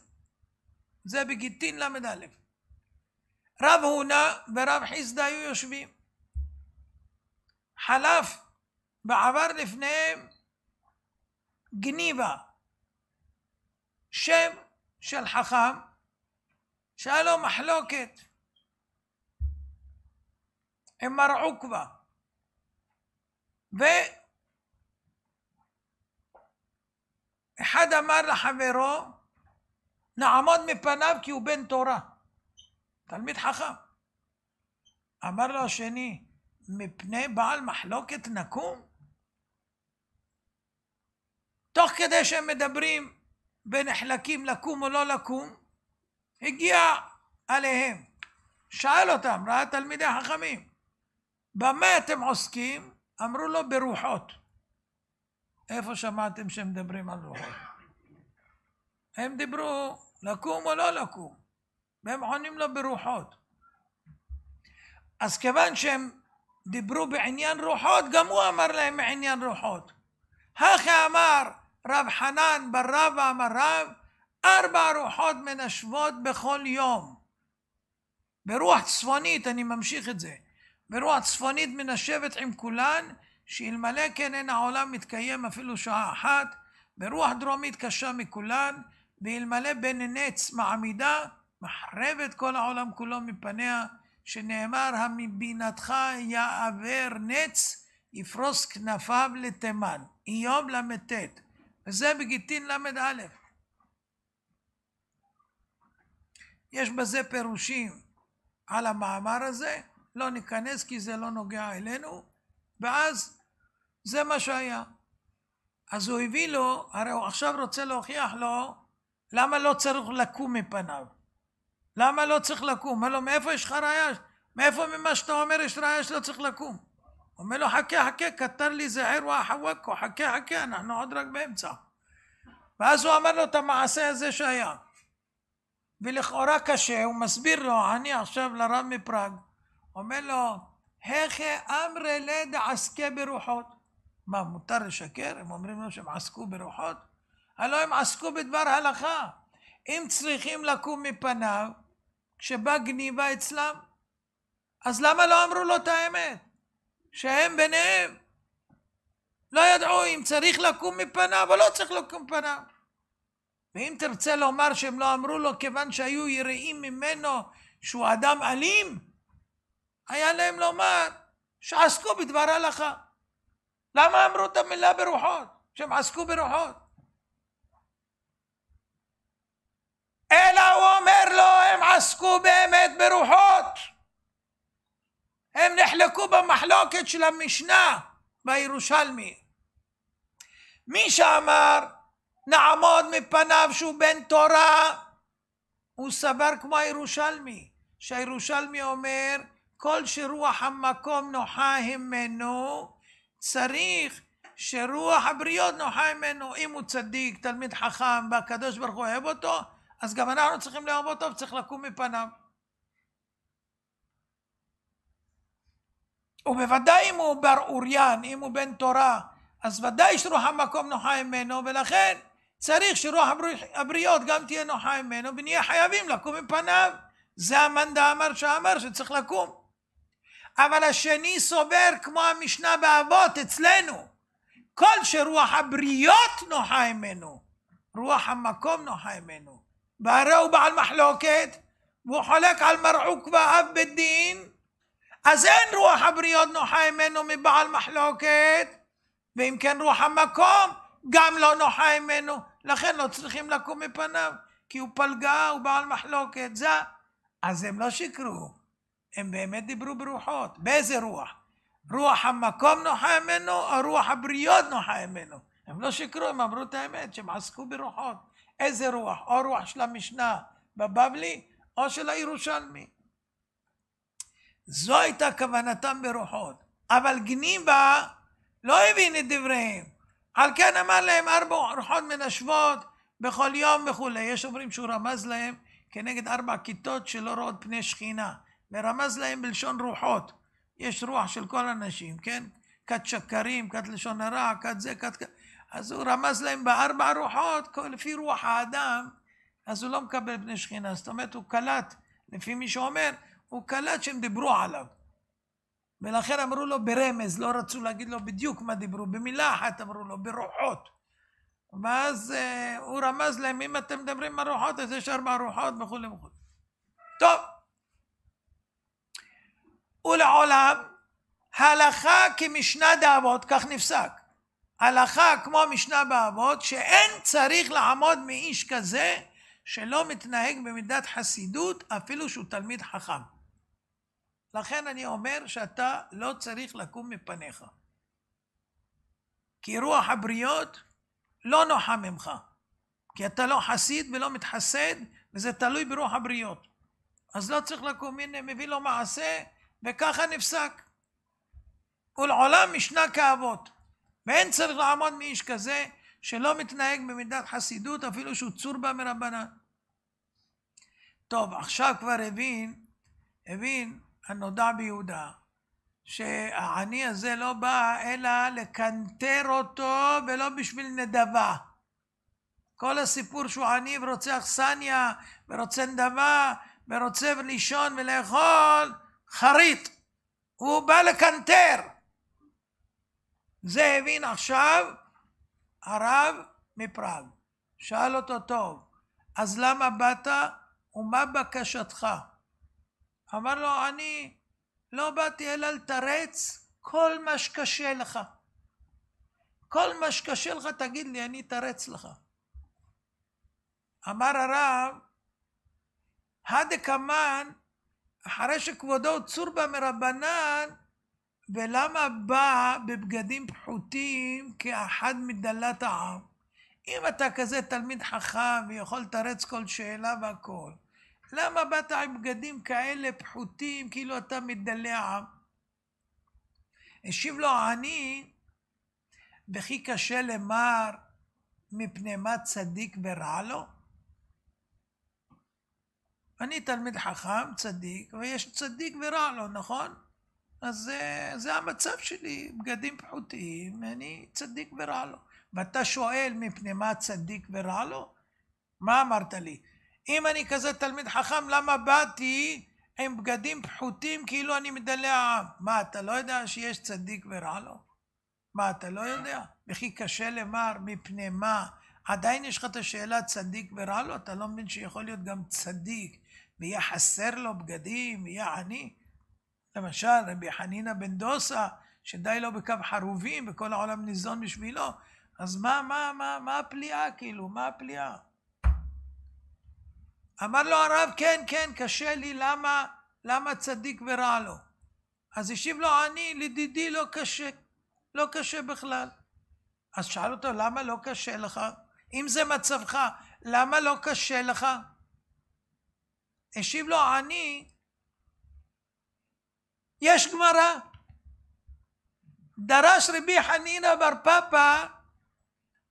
זה בגיטין ל"א. רב הונא ורב חיסדא היו יושבים. חלף בעבר לפניהם גניבה, שם של חכם שהיה לו מחלוקת עם מר עוקבא, ואחד אמר לחברו, נעמוד מפניו כי הוא בן תורה, תלמיד חכם. אמר לו השני, מפני בעל מחלוקת נקום? תוך כדי שהם מדברים ונחלקים לקום או לא לקום, הגיע עליהם, שאל אותם, ראה תלמידי חכמים, במה אתם עוסקים? אמרו לו, ברוחות. איפה שמעתם שהם מדברים על רוחות? הם דיברו לקום או לא לקום, והם עונים לו ברוחות. אז כיוון שהם דיברו בעניין רוחות, גם הוא אמר להם בעניין רוחות. הכי אמר רב חנן בר רבא, אמר רב, 4 רוחות מנשבות בכל יום. ברוח צפונית, אני ממשיך את זה, ברוח צפונית מנשבת עם כולן, שאלמלא כן אין העולם מתקיים אפילו שעה אחת. ברוח דרומית קשה מכולן, ואלמלא בן נץ מעמידה, מחרבת כל העולם כולו מפניה, שנאמר, המבינתך יעבר נץ, יפרוס כנפיו לתימן. איוב ל"ט, וזה בגיטין ל"א. יש בזה פירושים על המאמר הזה, לא ניכנס כי זה לא נוגע אלינו, ואז זה מה שהיה. אז הוא הביא לו, הרי הוא עכשיו רוצה להוכיח לו, למה לא צריך לקום מפניו? למה לא צריך לקום? אומר לו, מאיפה יש לך ראיה? מאיפה ממה שאתה אומר יש ראיה שלא צריך לקום? אומר לו, חכה, קטר לי זעיר וחווקו, חכה, אנחנו עוד רק באמצע. ואז הוא אמר לו את המעשה הזה שהיה. ולכאורה קשה, הוא מסביר לו, אני עכשיו לרב מפראג, אומר לו, הכי אמרי לד עסקה ברוחות. מה, מותר לשקר? הם אומרים לו שהם עסקו ברוחות? הלא הם עסקו בדבר הלכה. אם צריכים לקום מפניו, כשבא גניבה אצלם, אז למה לא אמרו לו את האמת? שהם ביניהם לא ידעו אם צריך לקום מפניו או לא צריך לקום מפניו. ואם תרצה לומר שהם לא אמרו לו כיוון שהיו יראים ממנו שהוא אדם אלים, היה להם לומר שעסקו בדבר הלכה. למה אמרו את המילה ברוחות? שהם עסקו ברוחות. אלא הוא אומר לו, הם עסקו באמת ברוחות. הם נחלקו במחלוקת של המשנה בירושלמי. מי שאמר נעמוד מפניו שהוא בן תורה, הוא סבר כמו הירושלמי, שהירושלמי אומר כל שרוח המקום נוחה ממנו, צריך שרוח הבריות נוחה ממנו. אם הוא צדיק, תלמיד חכם, והקדוש ברוך הוא אוהב אותו, אז גם אנחנו צריכים לאהוב אותו וצריך לקום מפניו. ובוודאי אם הוא בר אוריין, אם הוא בן תורה, אז ודאי שרוח המקום נוחה ממנו, ולכן צריך שרוח הבריות גם תהיה נוחה ממנו, ונהיה חייבים לקום מפניו. זה המאן דאמר שאמר שצריך לקום. אבל השני סובר כמו המשנה באבות אצלנו, כל שרוח הבריות נוחה ממנו, רוח המקום נוחה ממנו. והרי הוא בעל מחלוקת, והוא חולק על מר עוקבא אב בית דין, אז אין רוח הבריות נוחה ממנו מבעל מחלוקת, ואם כן רוח המקום גם לא נוחה ממנו, לכן לא צריכים לקום מפניו, כי הוא פלגה, הוא בעל מחלוקת. זה, אז הם לא שקרו, הם באמת דיברו ברוחות. באיזה רוח? רוח המקום נוחה ממנו או רוח הבריות נוחה ממנו? הם לא שקרו, הם אמרו את האמת שהם עסקו ברוחות. איזה רוח? או רוח של המשנה בבבלי או של הירושלמי. זו הייתה כוונתם ברוחות. אבל גניבה לא הבין את דבריהם. על כן אמר להם 4 רוחות מנשבות בכל יום וכולי. יש אומרים שהוא רמז להם כנגד 4 כיתות שלא רואות פני שכינה. ורמז להם בלשון רוחות. יש רוח של כל אנשים, כן? כת שקרים, כת לשון הרע, כת זה, כת... אז הוא רמז להם ב4 רוחות, לפי רוח האדם, אז הוא לא מקבל פני שכינה. זאת אומרת, הוא קלט, לפי מי שאומר, הוא קלט שהם דיברו עליו. ולכן אמרו לו ברמז, לא רצו להגיד לו בדיוק מה דיברו, במילה אחת אמרו לו, ברוחות. ואז הוא רמז להם, אם אתם מדברים על רוחות, אז יש 4 רוחות וכו' וכו'. טוב. ולעולם, הלכה כמשנה דאבות, כך נפסק. הלכה כמו משנה באבות, שאין צריך לעמוד מאיש כזה, שלא מתנהג במידת חסידות, אפילו שהוא תלמיד חכם. לכן אני אומר שאתה לא צריך לקום מפניך. כי רוח הבריות לא נוחה ממך. כי אתה לא חסיד ולא מתחסד, וזה תלוי ברוח הבריות. אז לא צריך לקום, הנה מביא לו מעשה, וככה נפסק. ולעולם משנה כאבות. ואין צריך לעמוד מאיש כזה, שלא מתנהג במידת חסידות, אפילו שהוא צור בה מרבנן. טוב, עכשיו כבר הבין הנודע ביהודה, שהעני הזה לא בא אלא לקנטר אותו ולא בשביל נדבה. כל הסיפור שהוא עני ורוצה אכסניה ורוצה נדבה ורוצה לישון ולאכול חריט. הוא בא לקנטר. זה הבין עכשיו הרב מפראג. שאל אותו טוב, אז למה באת ומה בקשתך? אמר לו, אני לא באתי אלא לתרץ כל מה שקשה לך. כל מה שקשה לך תגיד לי, אני אתרץ לך. אמר הרב, הדקמן, אחרי שכבודו צור בה מרבנן, ולמה בא בבגדים פחותים כאחד מדלת העם? אם אתה כזה תלמיד חכם ויכול לתרץ כל שאלה והכל, למה באת עם בגדים כאלה פחותים כאילו אתה מדלי העם? השיב לו העני, וכי קשה למר מפני מה צדיק ורע לו? אני תלמיד חכם, צדיק, ויש צדיק ורע לו, נכון? אז זה המצב שלי, בגדים פחותים, אני צדיק ורע לו. ואתה שואל מפני מה צדיק ורע לו? מה אמרת לי? אם אני כזה תלמיד חכם, למה באתי עם בגדים פחותים כאילו אני מדלי העם? מה, אתה לא יודע שיש צדיק ורע לו? מה, אתה לא יודע? וכי קשה למר מפני מה? עדיין יש לך את השאלה צדיק ורע לו? אתה לא מבין שיכול להיות גם צדיק, ויהיה חסר לו בגדים, ויהיה עני? למשל, רבי חנינא בן דוסה, שדי לו בקו חרובים, וכל העולם ניזון בשבילו, אז מה הפליאה כאילו? מה הפליאה? אמר לו הרב, כן, קשה לי, למה צדיק ורע לו? אז השיב לו, אני, לדידי לא קשה בכלל. אז שאל אותו, למה לא קשה לך? אם זה מצבך, למה לא קשה לך? השיב לו, אני, יש גמרא. דרש רבי חנינא בר פפא,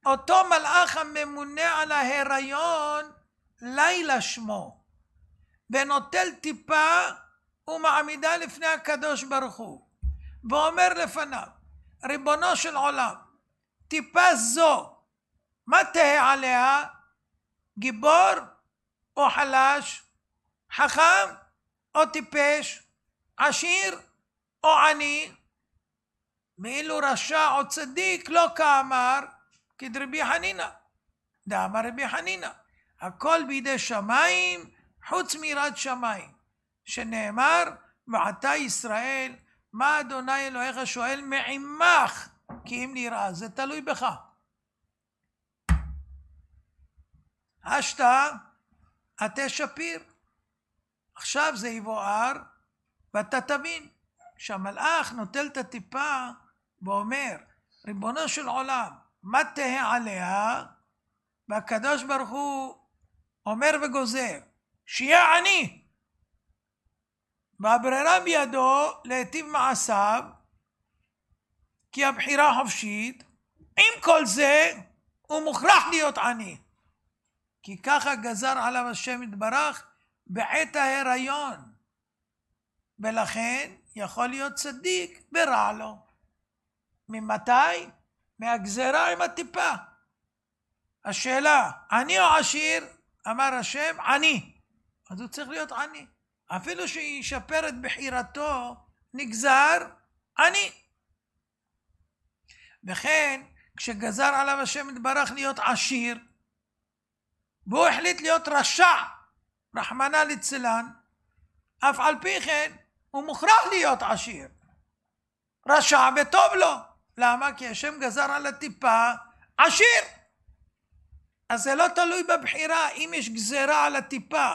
אותו מלאך הממונה על ההיריון, לילה שמו, ונוטל טיפה ומעמידה לפני הקדוש ברוך הוא, ואומר לפניו, ריבונו של עולם, טיפה זו, מה תהא עליה? גיבור או חלש? חכם או טיפש? עשיר או עני? ואילו רשע או צדיק לא כאמר כדרבי חנינא. דאמר רבי חנינא, הכל בידי שמיים חוץ מיראת שמיים, שנאמר, ועתה ישראל, מה אדוני אלוהיך שואל מעמך, כי אם נראה, זה תלוי בך. השתא, עטה שפיר. עכשיו זה יבואר, ואתה תבין, כשהמלאך נוטל את הטיפה, ואומר, ריבונו של עולם, מה תהא עליה? והקדוש ברוך הוא אומר וגוזר, שיהיה עני. והברירה בידו להיטיב מעשיו, כי הבחירה חופשית. עם כל זה הוא מוכרח להיות עני, כי ככה גזר עליו השם יתברך בעת ההיריון, ולכן יכול להיות צדיק ורע לו. ממתי? מהגזרה עם הטיפה. השאלה, עני או עשיר? אמר השם, עני. אז הוא צריך להיות עני. אפילו שישפר את בחירתו, נגזר עני. וכן, כשגזר עליו השם יתברך להיות עשיר, והוא החליט להיות רשע, רחמנא ליצלן, אף על פי כן, הוא מוכרח להיות עשיר. רשע וטוב לו. למה? כי השם גזר על הטיפה עשיר. אז זה לא תלוי בבחירה. אם יש גזרה על הטיפה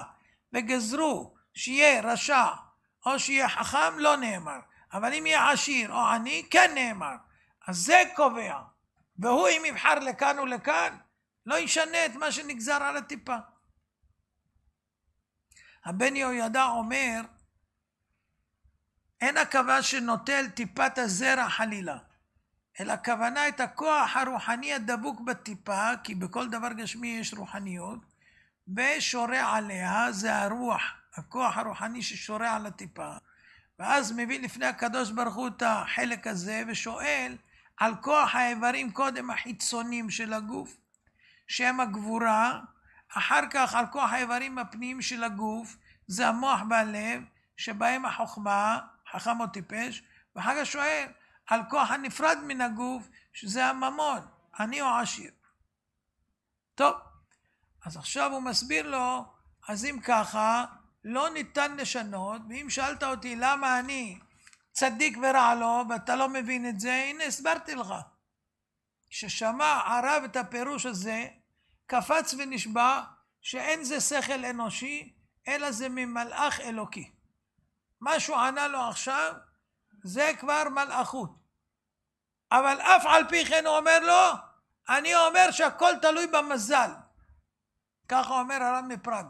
וגזרו שיהיה רשע או שיהיה חכם, לא נאמר. אבל אם יהיה עשיר או עני, כן נאמר. אז זה קובע. והוא אם יבחר לכאן ולכאן, לא ישנה את מה שנגזר על הטיפה. הבן יהוידע אומר, אין הכוונה שנוטל טיפת הזרע חלילה, אלא הכוונה את הכוח הרוחני הדבוק בטיפה, כי בכל דבר גשמי יש רוחניות, ושורע עליה, זה הרוח, הכוח הרוחני ששורע על הטיפה. ואז מביא לפני הקדוש ברוך הוא את החלק הזה, ושואל על כוח האיברים קודם החיצוניים של הגוף, שהם הגבורה, אחר כך על כוח האיברים הפנימיים של הגוף, זה המוח והלב, שבהם החוכמה, חכם או טיפש, ואחר כך שואל על כוח הנפרד מן הגוף, שזה הממון, עני או עשיר. טוב, אז עכשיו הוא מסביר לו, אז אם ככה, לא ניתן לשנות, ואם שאלת אותי למה אני צדיק ורע לו, ואתה לא מבין את זה, הנה הסברתי לך. כששמע הרב את הפירוש הזה, קפץ ונשבע שאין זה שכל אנושי, אלא זה ממלאך אלוקי. מה שהוא ענה לו עכשיו, זה כבר מלאכות. אבל אף על פי כן הוא אומר לו, אני אומר שהכל תלוי במזל. ככה אומר הרב מפראג.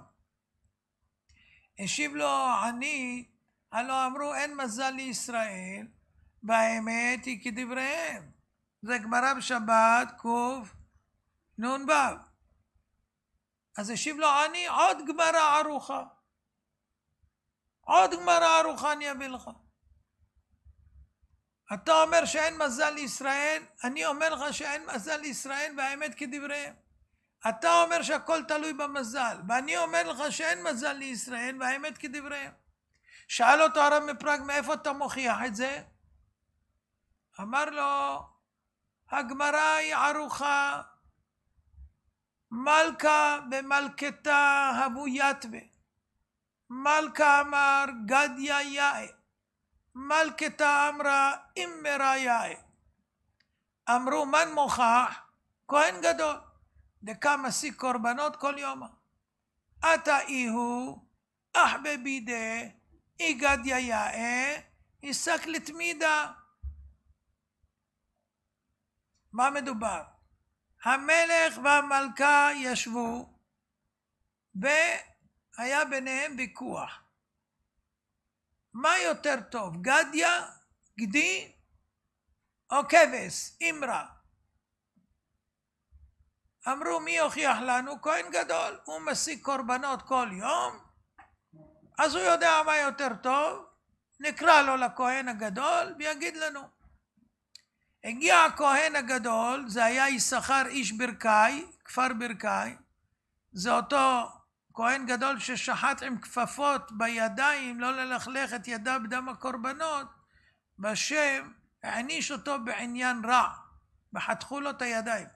השיב לו עני, הלא אמרו אין מזל לישראל, והאמת היא כדבריהם. זה גמרא בשבת קוף נון בב. אז השיב לו עני, עוד גמרא ערוכה. עוד גמרא ערוכה אני אביא לך. אתה אומר שאין מזל לישראל, אני אומר לך שאין מזל לישראל והאמת כדבריהם. אתה אומר שהכל תלוי במזל, ואני אומר לך שאין מזל לישראל והאמת כדבריהם. שאל אותו הרב מפראג, מאיפה אתה מוכיח את זה? אמר לו, הגמרא היא ערוכה, מלכה במלכתה הבו יתווה. מלכה אמר גדיה יאה, מלכתה אמרה אמרה יאה. אמרו מן מוכח? כהן גדול, דקה משיג קורבנות כל יום. עתה איהו אח בבידה אי גדיה יאה יסק לתמידה. מה מדובר? המלך והמלכה ישבו והיה ביניהם ויכוח. מה יותר טוב, גדיה, גדי או כבש, אמרה? אמרו מי יוכיח לנו? כהן גדול, הוא משיג קורבנות כל יום, אז הוא יודע מה יותר טוב, נקרא לו לכהן הגדול ויגיד לנו. הגיע הכהן הגדול, זה היה יששכר איש ברכי, כפר ברכי, זה אותו כהן גדול ששחט עם כפפות בידיים, לא ללכלך את ידיו בדם הקורבנות, והשם העניש אותו בעניין רע, וחתכו לו את הידיים.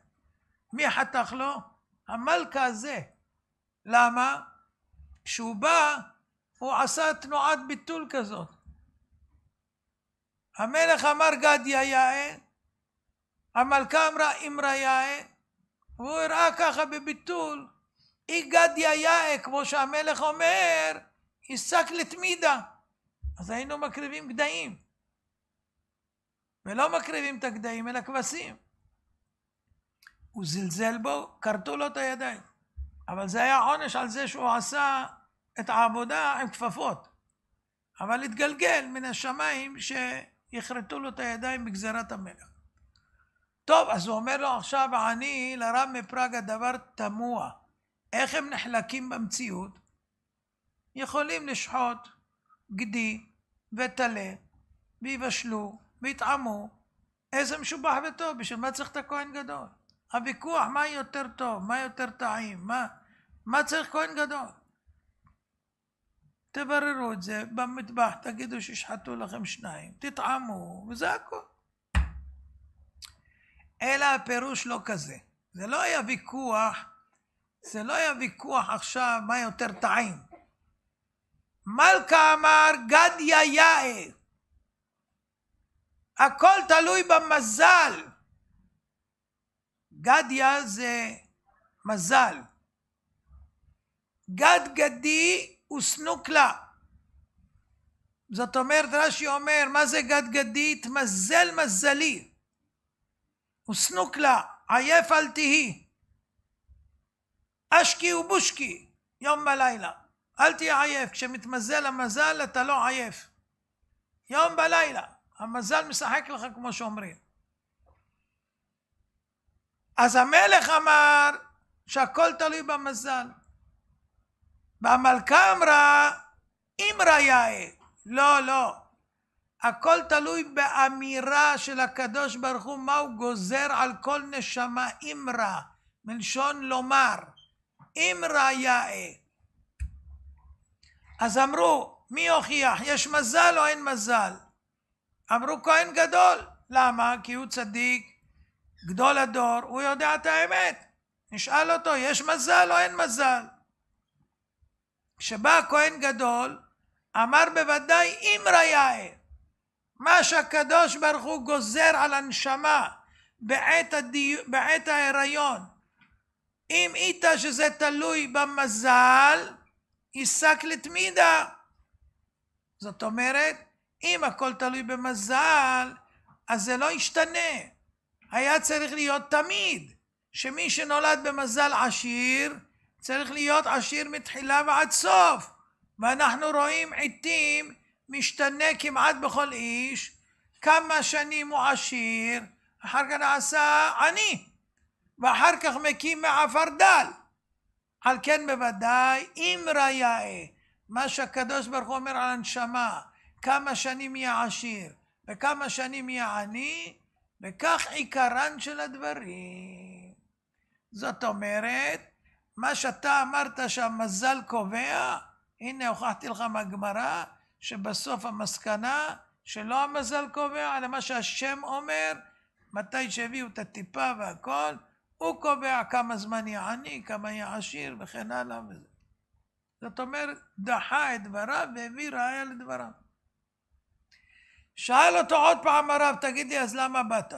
מי חתך לו? המלכה הזה. למה? כשהוא בא, הוא עשה תנועת ביטול כזאת. המלך אמר גדיה יאה, המלכה אמרה אמרה יאה, והוא הראה ככה בביטול, אי גדיה יאה, כמו שהמלך אומר, יסק לתמידה. אז היינו מקריבים גדיים, ולא מקריבים את הגדיים אלא כבשים. הוא זלזל בו, קרטו לו את הידיים, אבל זה היה עונש על זה שהוא עשה את העבודה עם כפפות. אבל התגלגל מן השמיים שיחרטו לו את הידיים בגזרת המלך. טוב, אז הוא אומר לו עכשיו, אני לרב מפראג הדבר תמוה. איך הם נחלקים במציאות? יכולים לשחוט גדי וטלה, ויבשלו, ויטעמו. איזה משובח וטוב, בשביל מה צריך את הכהן גדול? הוויכוח, מה יותר טוב, מה יותר טעים, מה צריך כהן גדול? תבררו את זה במטבח, תגידו שישחטו לכם שניים, תטעמו, וזה הכל. אלא הפירוש לא כזה. זה לא היה ויכוח עכשיו מה יותר טעים. מלכה אמר גדיה יאה. הכל תלוי במזל. גדיה זה מזל. גד גדי וסנוק לה. זאת אומרת, רש"י אומר, מה זה גד גדי? תמזל מזלי. וסנוק לה, עייף אל תהי. אשקי ובושקי, יום בלילה. אל תהיה עייף, כשמתמזל המזל אתה לא עייף. יום בלילה, המזל משחק לך כמו שאומרים. אז המלך אמר שהכל תלוי במזל. והמלכה אמרה, אמרה יאה. לא. הכל תלוי באמירה של הקדוש ברוך הוא, מה הוא גוזר על כל נשמה. אמרה, מלשון לומר. אמרה יאה. אז אמרו, מי הוכיח? יש מזל או אין מזל? אמרו כהן גדול. למה? כי הוא צדיק, גדול הדור, הוא יודע את האמת. נשאל אותו, יש מזל או אין מזל? כשבא כהן גדול, אמר בוודאי אמרה יאה. מה שהקדוש ברוך הוא גוזר על הנשמה בעת ההיריון, אם איתה שזה תלוי במזל, יסק לתמידה. זאת אומרת, אם הכל תלוי במזל, אז זה לא ישתנה. היה צריך להיות תמיד, שמי שנולד במזל עשיר, צריך להיות עשיר מתחילה ועד סוף. ואנחנו רואים עיתים משתנה כמעט בכל איש, כמה שנים הוא עשיר, אחר כך נעשה עני, ואחר כך מקים מעפר דל. על כן בוודאי, אמרה יאה, מה שהקדוש ברוך הוא אומר על הנשמה, כמה שנים יהיה עשיר, וכמה שנים יהיה עני, וכך עיקרן של הדברים. זאת אומרת, מה שאתה אמרת שהמזל קובע, הנה הוכחתי לך מהגמרא, שבסוף המסקנה שלא המזל קובע, אלא מה שהשם אומר, מתי שהביאו את הטיפה והכל, הוא קובע כמה זמן יהיה עני, כמה יהיה עשיר וכן הלאה וזה. זאת אומרת, דחה את דבריו והביא ראיה לדבריו. שאל אותו עוד פעם הרב, תגיד לי, אז למה באת?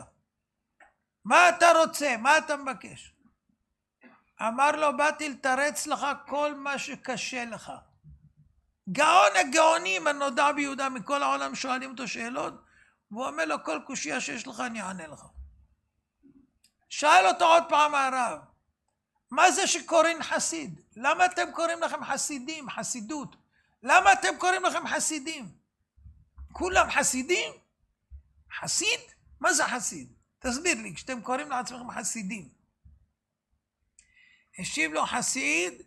מה אתה רוצה? מה אתה מבקש? אמר לו, באתי לתרץ לך כל מה שקשה לך. גאון הגאונים הנודע ביהודה, מכל העולם שואלים אותו שאלות, והוא אומר לו, כל קושיה שיש לך אני אענה לך. שאל אותו עוד פעם הרב, מה זה שקוראים חסיד? למה אתם קוראים לכם חסידים, חסידות? למה אתם קוראים לכם חסידים? כולם חסידים? חסיד? מה זה חסיד? תסביר לי, כשאתם קוראים לעצמכם חסידים. השיב לו, חסיד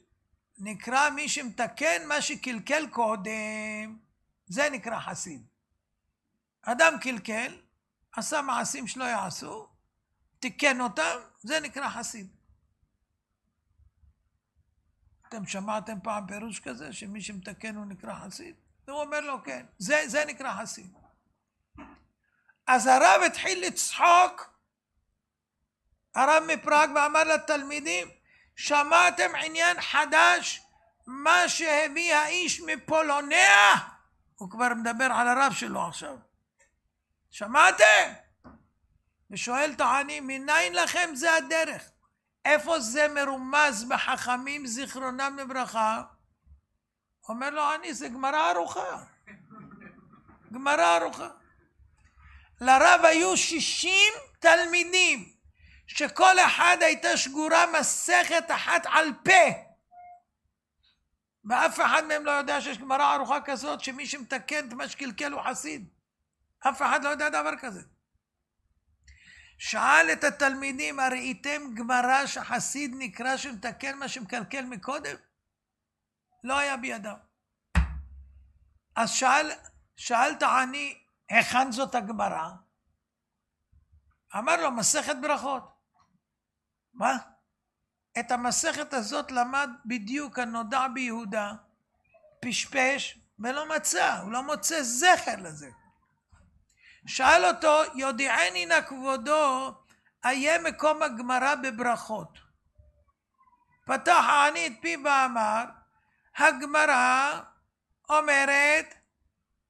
נקרא מי שמתקן מה שקלקל קודם. זה נקרא חסיד. אדם קלקל, עשה מעשים שלא יעשו, תיקן אותם, זה נקרא חסיד. אתם שמעתם פעם פירוש כזה, שמי שמתקן הוא נקרא חסיד? הוא אומר לו כן, זה נקרא חסיד. אז הרב התחיל לצחוק, הרב מפראג, ואמר לתלמידים, שמעתם עניין חדש, מה שהביא האיש מפולוניה? הוא כבר מדבר על הרב שלו עכשיו. שמעתם? ושואל את העני, מניין לכם זה הדרך? איפה זה מרומז בחכמים זיכרונם לברכה? אומר לו עני, זה גמרא ארוכה. גמרא ארוכה. לרב היו 60 תלמידים, שכל אחד הייתה שגורה מסכת אחת על פה. ואף אחד מהם לא יודע שיש גמרא ארוכה כזאת שמי שמתקן את מה שקלקל הוא חסיד. אף אחד לא יודע דבר כזה. שאל את התלמידים, הראיתם גמרא שחסיד נקרא שמתקן מה שמקלקל מקודם? לא היה בידם. אז שאלת אני, היכן זאת הגמרא? אמר לו, מסכת ברכות. מה? את המסכת הזאת למד בדיוק הנודע ביהודה, פשפש ולא מצא, הוא לא מוצא זכר לזה. שאל אותו, יודעני נא כבודו, איה מקום הגמרא בברכות. פתח העני את פיו ואמר, הגמרא אומרת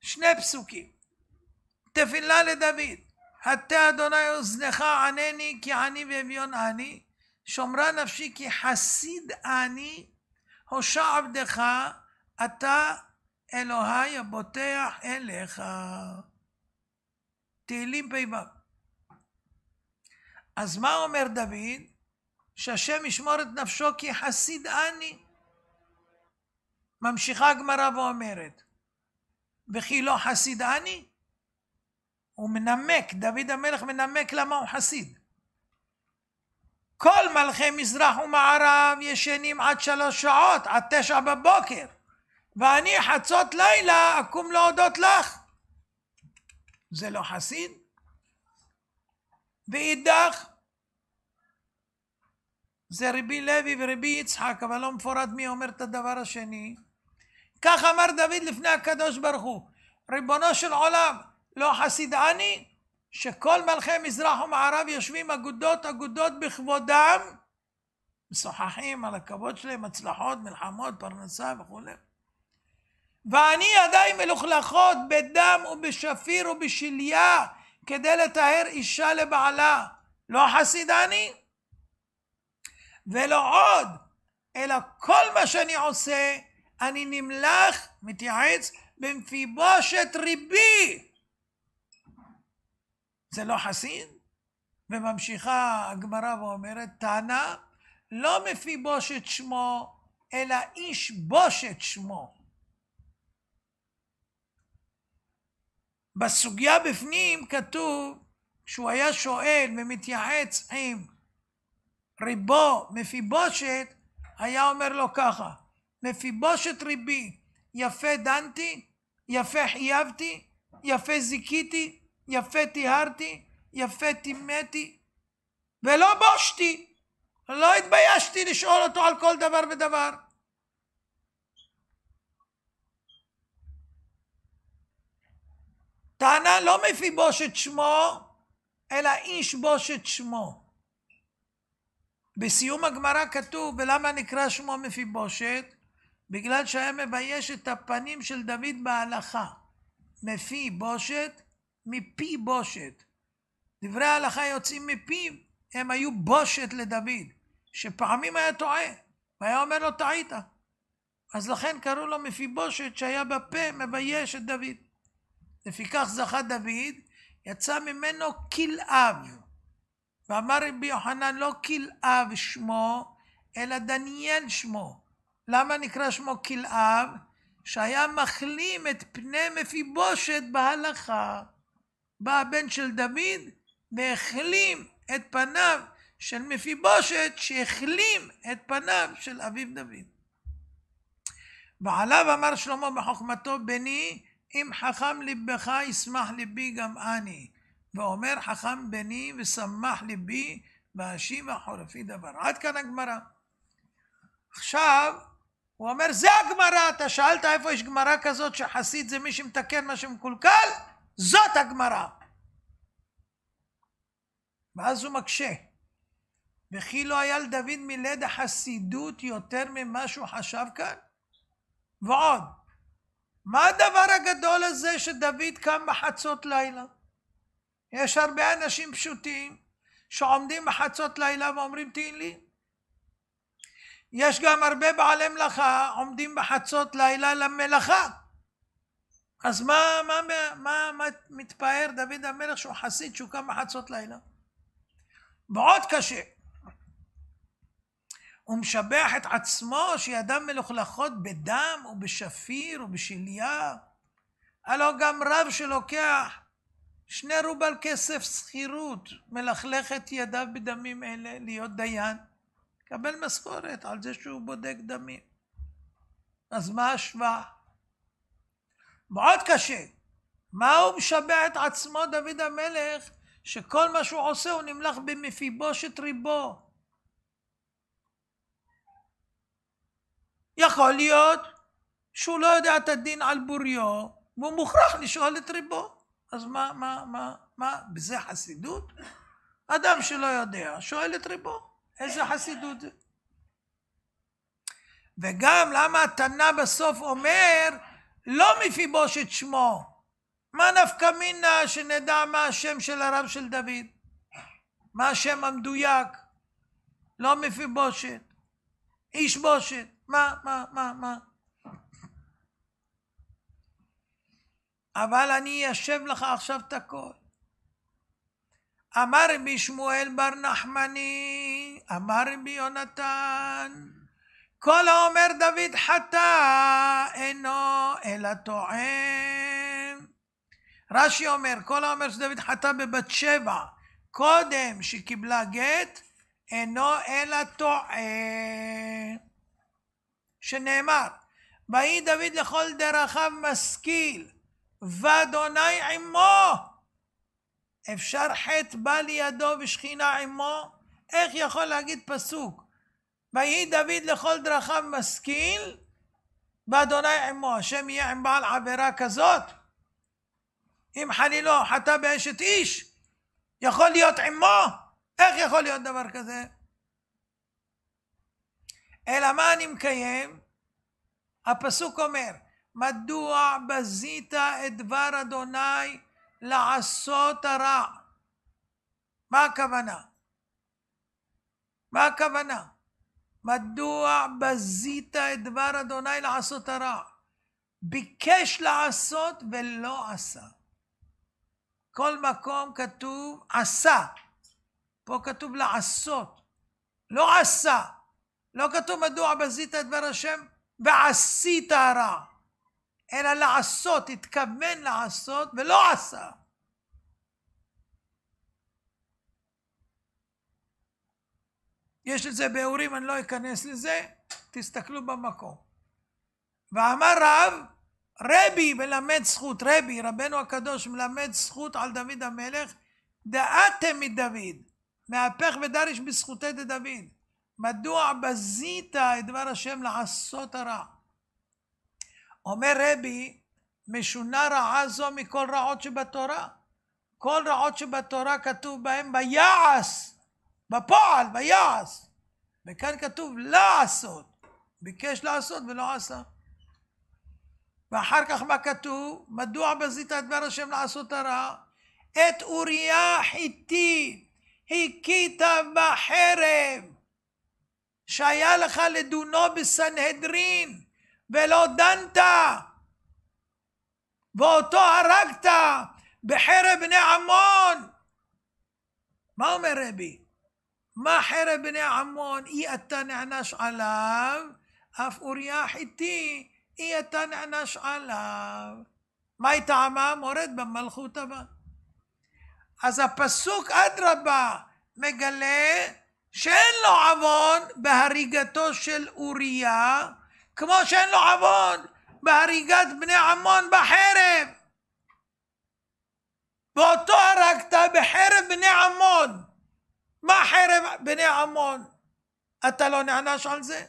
שני פסוקים. תפילה לדוד, הטה אדוני אוזנך ענני כי עני ואביון אני, שומרה נפשי כי חסיד אני, הושע עבדך, אתה אלוהי הבוטח אליך. תהילים פ"ו. אז מה אומר דוד? שהשם ישמור את נפשו כי חסיד אני. ממשיכה הגמרא ואומרת, וכי לא חסיד אני? הוא מנמק, דוד המלך מנמק למה הוא חסיד. כל מלכי מזרח ומערב ישנים עד 3 שעות, עד 9 בבוקר, ואני חצות לילה אקום להודות לך. זה לא חסיד? ואידך, זה רבי לוי ורבי יצחק, אבל לא מפורט מי אומר את הדבר השני. כך אמר דוד לפני הקדוש ברוך הוא, ריבונו של עולם, לא חסיד אני? שכל מלכי מזרח ומערב יושבים אגודות בכבודם, משוחחים על הכבוד שלהם, הצלחות, מלחמות, פרנסה וכו'. ואני ידיים מלוכלכות בדם ובשפיר ובשליה כדי לטהר אישה לבעלה. לא חסיד אני? ולא עוד, אלא כל מה שאני עושה, אני נמלך, מתייעץ, במפיבושת ריבי. זה לא חסיד? וממשיכה הגמרא ואומרת, טענה, לא מפיבושת שמו, אלא איש בושת שמו. בסוגיה בפנים כתוב, שהוא היה שואל ומתייעץ עם ריבו מפיבושת, היה אומר לו ככה, מפיבושת ריבי, יפה דנתי, יפה חייבתי, יפה זיקיתי, יפה טיהרתי, יפה טימאתי, ולא בושתי, לא התביישתי לשאול אותו על כל דבר ודבר. טענה לא מפיבושת שמו, אלא איש בושת שמו. בסיום הגמרא כתוב, ולמה נקרא שמו מפיבושת? בגלל שהיה מבייש את הפנים של דוד בהלכה. מפי בושת, מפי בושת. דברי ההלכה יוצאים מפיו, הם היו בושת לדוד, שפעמים היה טועה, והיה אומר לו טעית. אז לכן קראו לו מפי בושת, שהיה בפה מבייש את דוד. לפיכך זכה דוד, יצא ממנו כלאב. ואמר רבי יוחנן, לא כלאב שמו, אלא דניאל שמו. למה נקרא שמו כלאב? שהיה מחלים את פני מפיבושת בהלכה. בא הבן של דוד והחלים את פניו של מפיבושת, שהחלים את פניו של אביו דוד. ועליו אמר שלמה בחוכמתו, בני, אם חכם ליבך ישמח ליבי גם אני. ואומר חכם בני ושמח ליבי והשיב החורפי דבר. עד כאן הגמרא. עכשיו הוא אומר, זה הגמרא. אתה שאלת איפה יש גמרא כזאת שחסיד זה מי שמתקן מה שמקולקל? זאת הגמרא. ואז הוא מקשה, וכי לא היה לדוד מלד החסידות יותר ממה שהוא חשב כאן? ועוד, מה הדבר הגדול הזה שדוד קם בחצות לילה? יש הרבה אנשים פשוטים שעומדים בחצות לילה ואומרים תהילים. יש גם הרבה בעלי מלאכה עומדים בחצות לילה למלאכה. אז מה מתפאר דוד המלך שהוא חסיד שהוא קם בחצות לילה? מאוד קשה. הוא משבח את עצמו שידיו מלוכלכות בדם ובשפיר ובשליה. הלא גם רב שלוקח 2 רובל כסף שכירות, מלכלך את ידיו בדמים אלה להיות דיין, קבל משכורת על זה שהוא בודק דמים. אז מה השוואה? מאוד קשה. מה הוא משבח את עצמו דוד המלך, שכל מה שהוא עושה הוא נמלך במפיבושת ריבו? יכול להיות שהוא לא יודע את הדין על בוריו, והוא מוכרח לשאול את ריבו. אז מה? בזה חסידות? אדם שלא יודע, שואל את ריבו. איזה חסידות זה? וגם למה התנא בסוף אומר, לא מפיבושת שמו. מה נפקא מינה שנדע מה השם של הרב של דוד? מה השם המדויק? לא מפיבושת. איש בושת. מה? אבל אני אשב לך עכשיו את הכל. אמר רבי שמואל בר נחמני, אמר רבי יונתן, כל האומר דוד חטא אינו אלא טועה. רש"י אומר, כל האומר שדוד חטא בבת שבע קודם שקיבלה גט אינו אלא טועה. שנאמר, ויהי דוד לכל דרכיו משכיל ואדוני עמו. אפשר חטא בא לידו ושכינה עמו? איך יכול להגיד פסוק ויהי דוד לכל דרכיו משכיל ואדוני עמו? השם יהיה עם בעל עבירה כזאת? אם חלילו חטא באשת איש, יכול להיות עמו? איך יכול להיות דבר כזה? אלא מה אני מקיים? הפסוק אומר, מדוע בזית את דבר אדוני לעשות הרע? מה הכוונה? מה הכוונה? מדוע בזית את דבר אדוני לעשות הרע? ביקש לעשות ולא עשה. כל מקום כתוב עשה. פה כתוב לעשות. לא עשה. לא כתוב מדוע בזית את דבר השם ועשית הרע. אלא לעשות, התכוון לעשות ולא עשה. יש לזה באורים, אני לא אכנס לזה, תסתכלו במקום. ואמר רבי מלמד זכות, רבנו הקדוש מלמד זכות על דוד המלך, דעתם מדוד, מהפך ודריש בזכותי דוד. מדוע בזית את דבר השם לעשות הרע? אומר רבי, משונה רעה זו מכל רעות שבתורה. כל רעות שבתורה כתוב בהם ביעש, בפועל, ביעש. וכאן כתוב לעשות. ביקש לעשות ולא עשה. ואחר כך מה כתוב? מדוע בזית את דבר השם לעשות הרע? את אוריה חיתי הכית בחרב, שהיה לך לדונו בסנהדרין, ולא דנת, ואותו הרגת בחרב בני עמון. מה אומר רבי? מה חרב בני עמון? אי אתה נענש עליו, אף אוריה חיתי אי אתה נענש עליו. מה טעמה? מורד במלכות הבא. אז הפסוק אדרבה מגלה שאין לו עוון בהריגתו של אוריה, כמו שאין לו עוון בהריגת בני עמון בחרב. ואותו הרגת בחרב בני עמון. מה חרב בני עמון? אתה לא נענש על זה?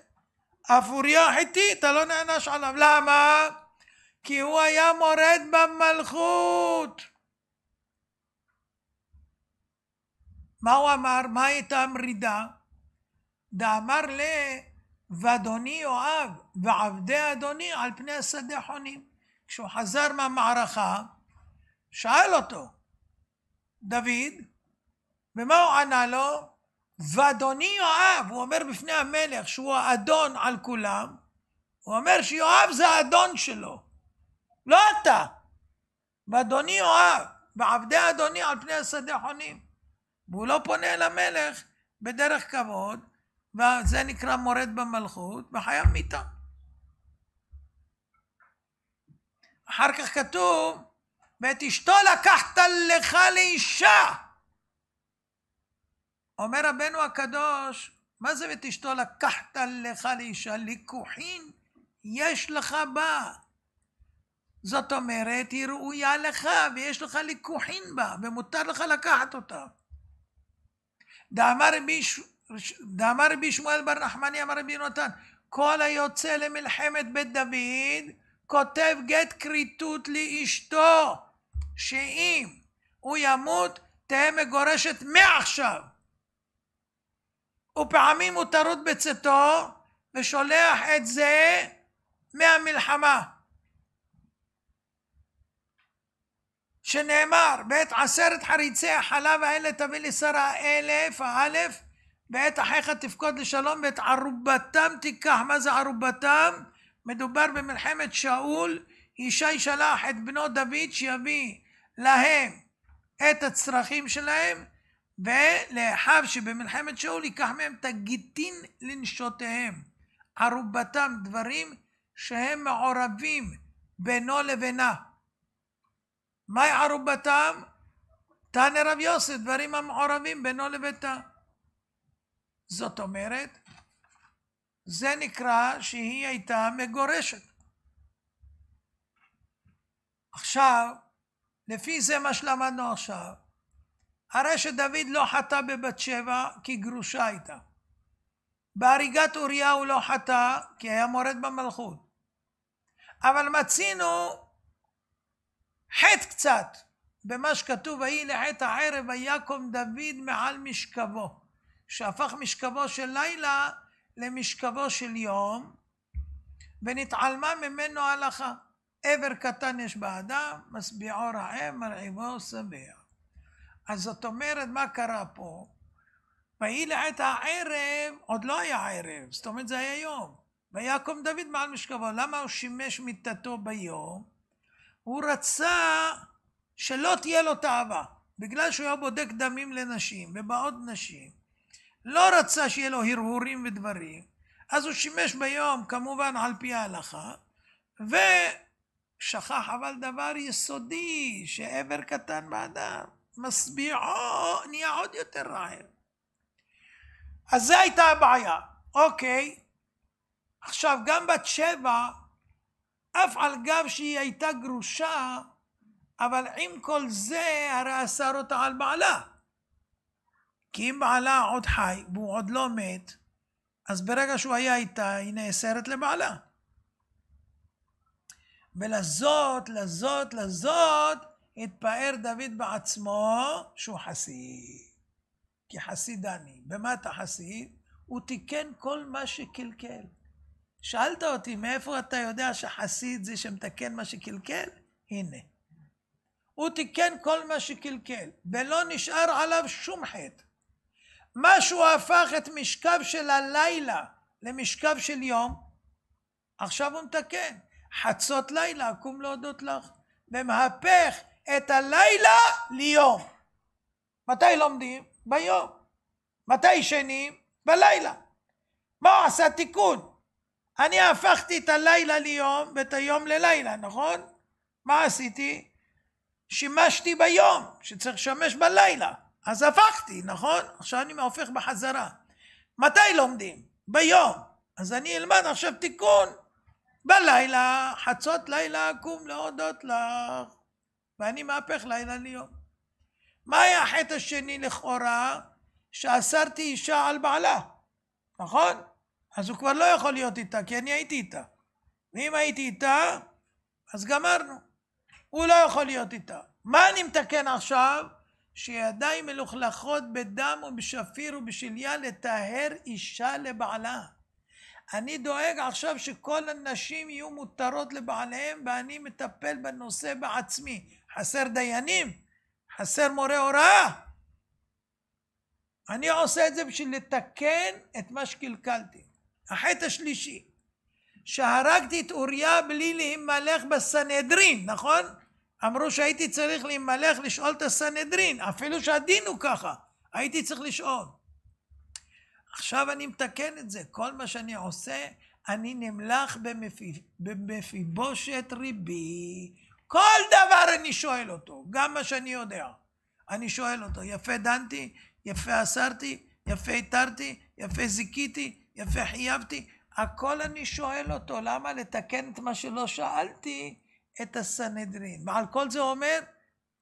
אף אוריה חיתי אתה לא נענש עליו. למה? כי הוא היה מורד במלכות. מה הוא אמר? מה הייתה המרידה? דאמר ואדוני יואב ועבדי אדוני על פני השדה חונים. כשהוא חזר מהמערכה, שאל אותו דוד, ומה הוא ענה לו? ואדוני יואב, הוא אומר בפני המלך שהוא האדון על כולם, הוא אומר שיואב זה האדון שלו, לא אתה. ואדוני יואב ועבדי אדוני על פני השדה חונים. והוא לא פונה למלך בדרך כבוד, וזה נקרא מורד במלכות, וחייב מיתה. אחר כך כתוב, ואת אשתו לקחת לך לאישה. אומר רבנו הקדוש, מה זה ואת אשתו לקחת לך לאישה? ליקוחין יש לך בה. זאת אומרת, היא ראויה לך ויש לך ליקוחין בה, ומותר לך לקחת אותה. דאמר רבי שמואל בר נחמני אמר רבי יונתן, כל היוצא למלחמת בית דוד, כותב גט כריתות לאשתו, שאם הוא ימות תהיה מגורשת מעכשיו. ופעמים הוא טרוד בצאתו ושולח את זה מהמלחמה. שנאמר, בעת 10 חריצי החלב האלה תביא לשרה 1000, האלף, בעת אחיך תפקוד לשלום, בעת ערובתם תיקח. מה זה ערובתם? מדובר במלחמת שאול, ישי שלח את בנו דוד שיביא להם את הצרכים שלהם, ולאחיו שבמלחמת שאול ייקח מהם את הגיטין לנשותיהם. ערובתם, דברים שהם מעורבים בינו לבינה. מהי ערובתם? תנא רב יוסף, דברים המעורבים בינו לביתה. זאת אומרת, זה נקרא שהיא הייתה מגורשת. עכשיו, לפי זה מה שלמדנו עכשיו, הרי שדוד לא חטא בבת שבע כי גרושה הייתה. בהריגת אוריה הוא לא חטא כי היה מורד במלכות. אבל מצינו חטא קצת במה שכתוב, ויהי לעת הערב ויקום דוד מעל משכבו, שהפך משכבו של לילה למשכבו של יום, ונתעלמה ממנו הלכה. עבר קטן יש באדם, משביעו רעב, מרעיבו שבע. אז זאת אומרת, מה קרה פה? ויהי לעת הערב, עוד לא היה ערב, זאת אומרת זה היה יום. ויקום דוד מעל משכבו. למה הוא שימש מיטתו ביום? הוא רצה שלא תהיה לו תאווה, בגלל שהוא היה בודק דמים לנשים ובעוד נשים. לא רצה שיהיה לו הרהורים ודברים, אז הוא שימש ביום כמובן על פי ההלכה, ושכח אבל דבר יסודי, שעבר קטן באדם משביעו נהיה עוד יותר רעב. אז זה הייתה הבעיה. אוקיי, עכשיו גם בת שבע, אף על גב שהיא הייתה גרושה, אבל עם כל זה הרי אסר אותה על בעלה. כי אם בעלה עוד חי והוא עוד לא מת, אז ברגע שהוא היה איתה היא נאסרת לבעלה. ולזאת התפאר דוד בעצמו שהוא חסיד. כי חסיד אני. במה אתה חסיד? הוא תיקן כל מה שקלקל. שאלת אותי מאיפה אתה יודע שחסיד זה שמתקן מה שקלקל? הנה. הוא תיקן כל מה שקלקל, ולא נשאר עליו שום חטא. מה שהוא הפך את משכב של הלילה למשכב של יום, עכשיו הוא מתקן. חצות לילה, אקום להודות לך. ומהפך את הלילה ליום. מתי לומדים? ביום. מתי ישנים? בלילה. מה הוא עשה? תיקון. אני הפכתי את הלילה ליום ואת היום ללילה, נכון? מה עשיתי? שימשתי ביום, שצריך לשמש בלילה. אז הפכתי, נכון? עכשיו אני הופך בחזרה. מתי לומדים? ביום. אז אני אלמד עכשיו תיקון. בלילה, חצות לילה אקום להודות לך. ואני מהפך לילה ליום. מה היה החטא השני לכאורה? שאסרתי אישה על בעלה. נכון? אז הוא כבר לא יכול להיות איתה, כי אני הייתי איתה. ואם הייתי איתה, אז גמרנו. הוא לא יכול להיות איתה. מה אני מתקן עכשיו? שידיים מלוכלכות בדם ובשפיר ובשליה לטהר אישה לבעלה. אני דואג עכשיו שכל הנשים יהיו מותרות לבעליהם, ואני מטפל בנושא בעצמי. חסר דיינים? חסר מורה הוראה? אני עושה את זה בשביל לתקן את מה שקלקלתי. החטא השלישי, שהרגתי את אוריה בלי להימלך בסנהדרין, נכון? אמרו שהייתי צריך להימלך לשאול את הסנהדרין, אפילו שהדין הוא ככה, הייתי צריך לשאול. עכשיו אני מתקן את זה. כל מה שאני עושה, אני נמלך במפיבושת ריבי. כל דבר אני שואל אותו, גם מה שאני יודע. אני שואל אותו, יפה דנתי, יפה אסרתי, יפה התרתי, יפה זיקיתי, יפה חייבתי. הכל אני שואל אותו, למה לתקן את מה שלא שאלתי את הסנהדרין? ועל כל זה אומר,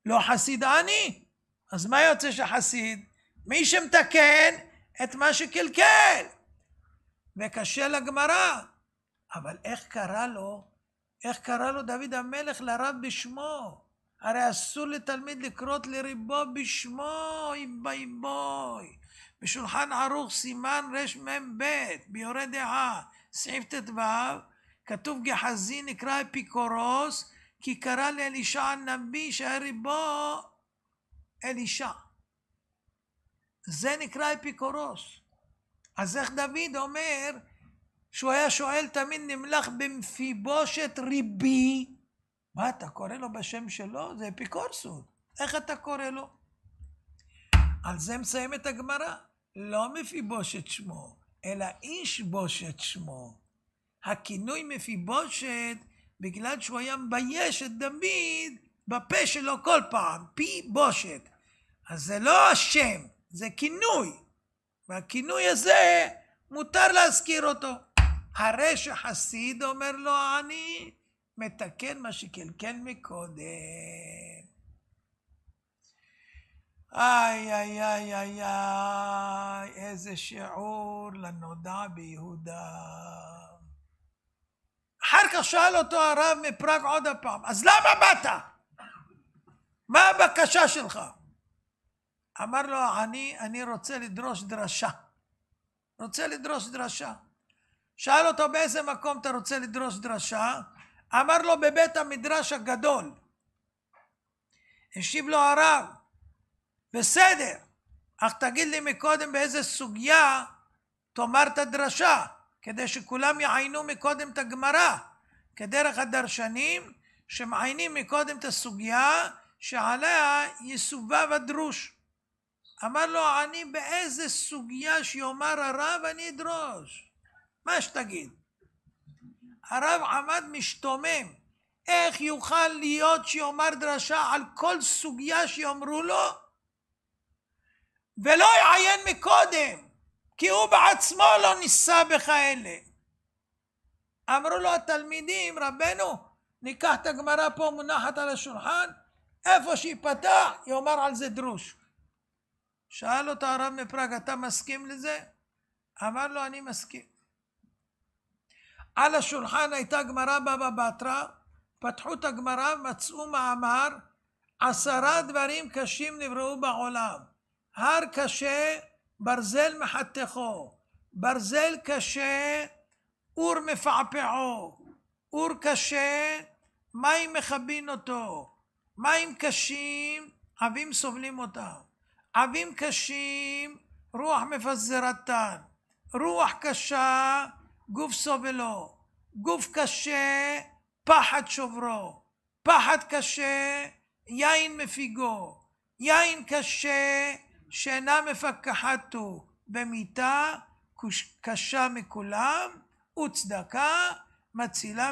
לא חסיד אני. אז מה יוצא שחסיד? מי שמתקן את מה שקלקל. וקשה לגמרא. אבל איך קרא לו דוד המלך לרב בשמו? הרי אסור לתלמיד לקרות לריבו בשמו. אוי בוי. בשולחן ערוך סימן רמ"ב ביורה דעה סעיף ט"ו כתוב גחזי נקרא אפיקורוס כי קרא לאלישע הנביא שהיה ריבו אלישע. זה נקרא אפיקורוס. אז איך דוד אומר שהוא היה שואל תמיד נמלך במפיבושת ריבי? מה אתה קורא לו בשם שלו? זה אפיקורסות. איך אתה קורא לו? על זה מסיים את הגמרא. לא מפיבושת שמו, אלא איש בושת שמו. הכינוי מפיבושת בגלל שהוא היה מבייש את דוד בפה שלו כל פעם, פי בושת. אז זה לא השם, זה כינוי. והכינוי הזה מותר להזכיר אותו. הרי שחסיד אומר לו אני מתקן מה שקלקל מקודם. איי איי איי איי איי, איזה שיעור לנודע ביהודה. אחר כך שאל אותו הרב מפראג עוד הפעם, אז למה באת? מה הבקשה שלך? אמר לו, אני רוצה לדרוש דרשה. שאל אותו באיזה מקום אתה רוצה לדרוש דרשה? אמר לו בבית המדרש הגדול. השיב לו הרב, בסדר, אך תגיד לי מקודם באיזה סוגיה תאמר את הדרשה, כדי שכולם יעיינו מקודם את הגמרא, כדרך הדרשנים שמעיינים מקודם את הסוגיה שעליה יסובב הדרוש. אמר לו, אני באיזה סוגיה שיאמר הרב אני אדרוש, מה שתגיד. הרב עמד משתומם, איך יוכל להיות שיאמר דרשה על כל סוגיה שיאמרו לו ולא יעיין מקודם, כי הוא בעצמו לא ניסה בכאלה. אמרו לו התלמידים, רבנו, ניקח את הגמרא פה מונחת על השולחן, איפה שיפתח יאמר על זה דרוש. שאל אותו הרב מפראג, אתה מסכים לזה? אמר לו, אני מסכים. על השולחן הייתה גמרא בבא בתרא, פתחו את הגמרא, מצאו מאמר, 10 דברים קשים נבראו בעולם. הר קשה, ברזל מחתכו, ברזל קשה, אור מפעפעו, אור קשה, מים מכבין אותו, מים קשים, עבים סובלים אותם, עבים קשים, רוח מפזרתן, רוח קשה, גוף סובלו, גוף קשה, פחד שוברו, פחד קשה, יין מפיגו, יין קשה, שאינה מפקחתו במיתה, קשה מכולם, וצדקה מצילה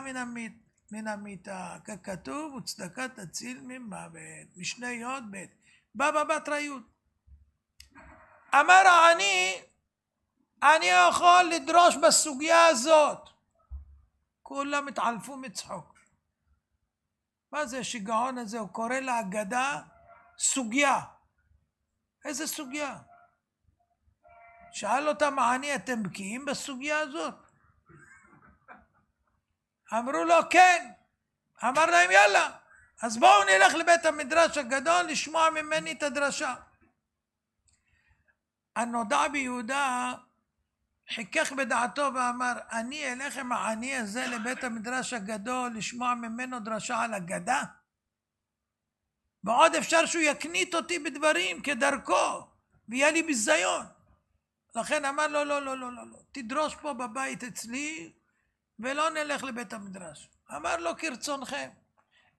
מן המיתה. ככתוב, וצדקה תציל ממוות. משנה יוד ב' בבא בתרא י'. אמר אני יכול לדרוש בסוגיה הזאת. כולם התעלפו מצחוק. מה זה השיגעון הזה? הוא קורא להגדה סוגיה. איזה סוגיה? שאל אותם, אתם בקיאים בסוגיה הזאת? אמרו לו כן. אמר להם יאללה, אז בואו נלך לבית המדרש הגדול לשמוע ממני את הדרשה. הנודע ביהודה חיכך בדעתו ואמר, אני אלך עם העני הזה לבית המדרש הגדול לשמוע ממנו דרשה על הגדה? ועוד אפשר שהוא יקנית אותי בדברים כדרכו ויהיה לי ביזיון. לכן אמר לו, לא, תדרוש פה בבית אצלי ולא נלך לבית המדרש. אמר לו, כרצונכם,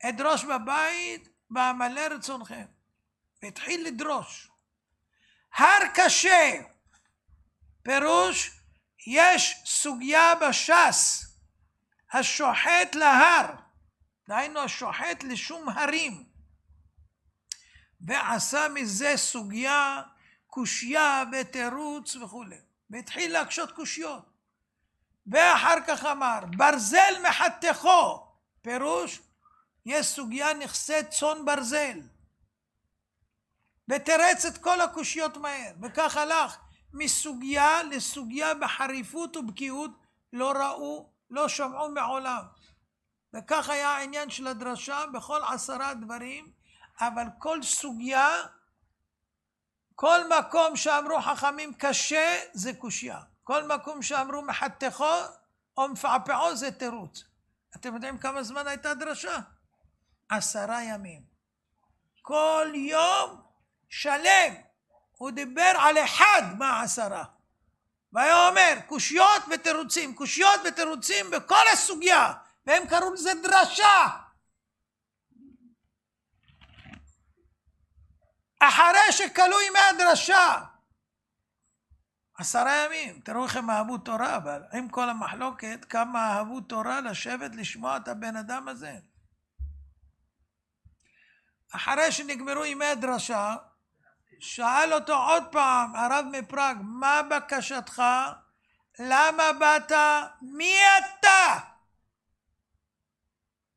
אדרוש בבית ואמלא רצונכם. והתחיל לדרוש. הר קשה, פירוש, יש סוגיה בש"ס, השוחט להר, דהיינו השוחט לשום הרים, ועשה מזה סוגיה, קושיה ותירוץ וכו'. והתחיל להקשות קושיות. ואחר כך אמר, ברזל מחתכו, פירוש, יש סוגיה נכסה צאן ברזל. ותרץ את כל הקושיות מהר. וכך הלך מסוגיה לסוגיה בחריפות ובקיאות, לא ראו, לא שמעו מעולם. וכך היה העניין של הדרשה בכל 10 דברים, אבל כל סוגיה, כל מקום שאמרו חכמים קשה זה קושיה. כל מקום שאמרו מחתכו או מפעפעו זה תירוץ. אתם יודעים כמה זמן הייתה דרשה? 10 ימים. כל יום שלם הוא דיבר על אחד מה10. והיה אומר קושיות ותירוצים, קושיות ותירוצים בכל הסוגיה, והם קראו לזה דרשה. אחרי שכלו ימי הדרשה 10 ימים. תראו איך הם אהבו תורה, אבל עם כל המחלוקת כמה אהבו תורה לשבת לשמוע את הבן אדם הזה. אחרי שנגמרו ימי הדרשה, שאל אותו עוד פעם הרב מפראג, מה בקשתך? למה באת? מי אתה?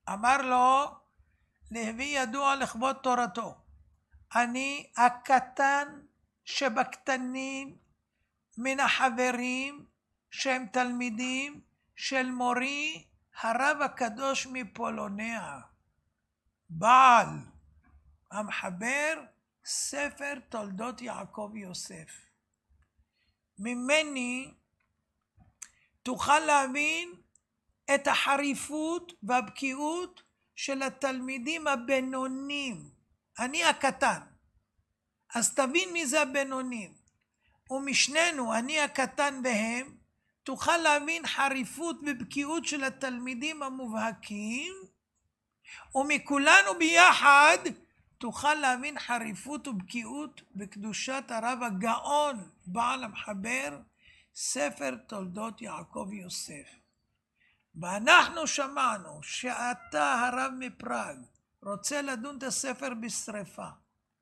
אמר לו, להביא ידוע לכבוד תורתו, אני הקטן שבקטנים מן החברים שהם תלמידים של מורי הרב הקדוש מפולוניה, בעל המחבר ספר תולדות יעקב יוסף. ממני תוכל להבין את החריפות והבקיאות של התלמידים הבינונים. אני הקטן, אז תבין מי זה הבינונים. ומשנינו, אני הקטן והם, תוכל להבין חריפות ובקיאות של התלמידים המובהקים, ומכולנו ביחד תוכל להבין חריפות ובקיאות בקדושת הרב הגאון בעל המחבר ספר תולדות יעקב יוסף. ואנחנו שמענו שאתה הרב מפראג רוצה לדון את הספר בשריפה,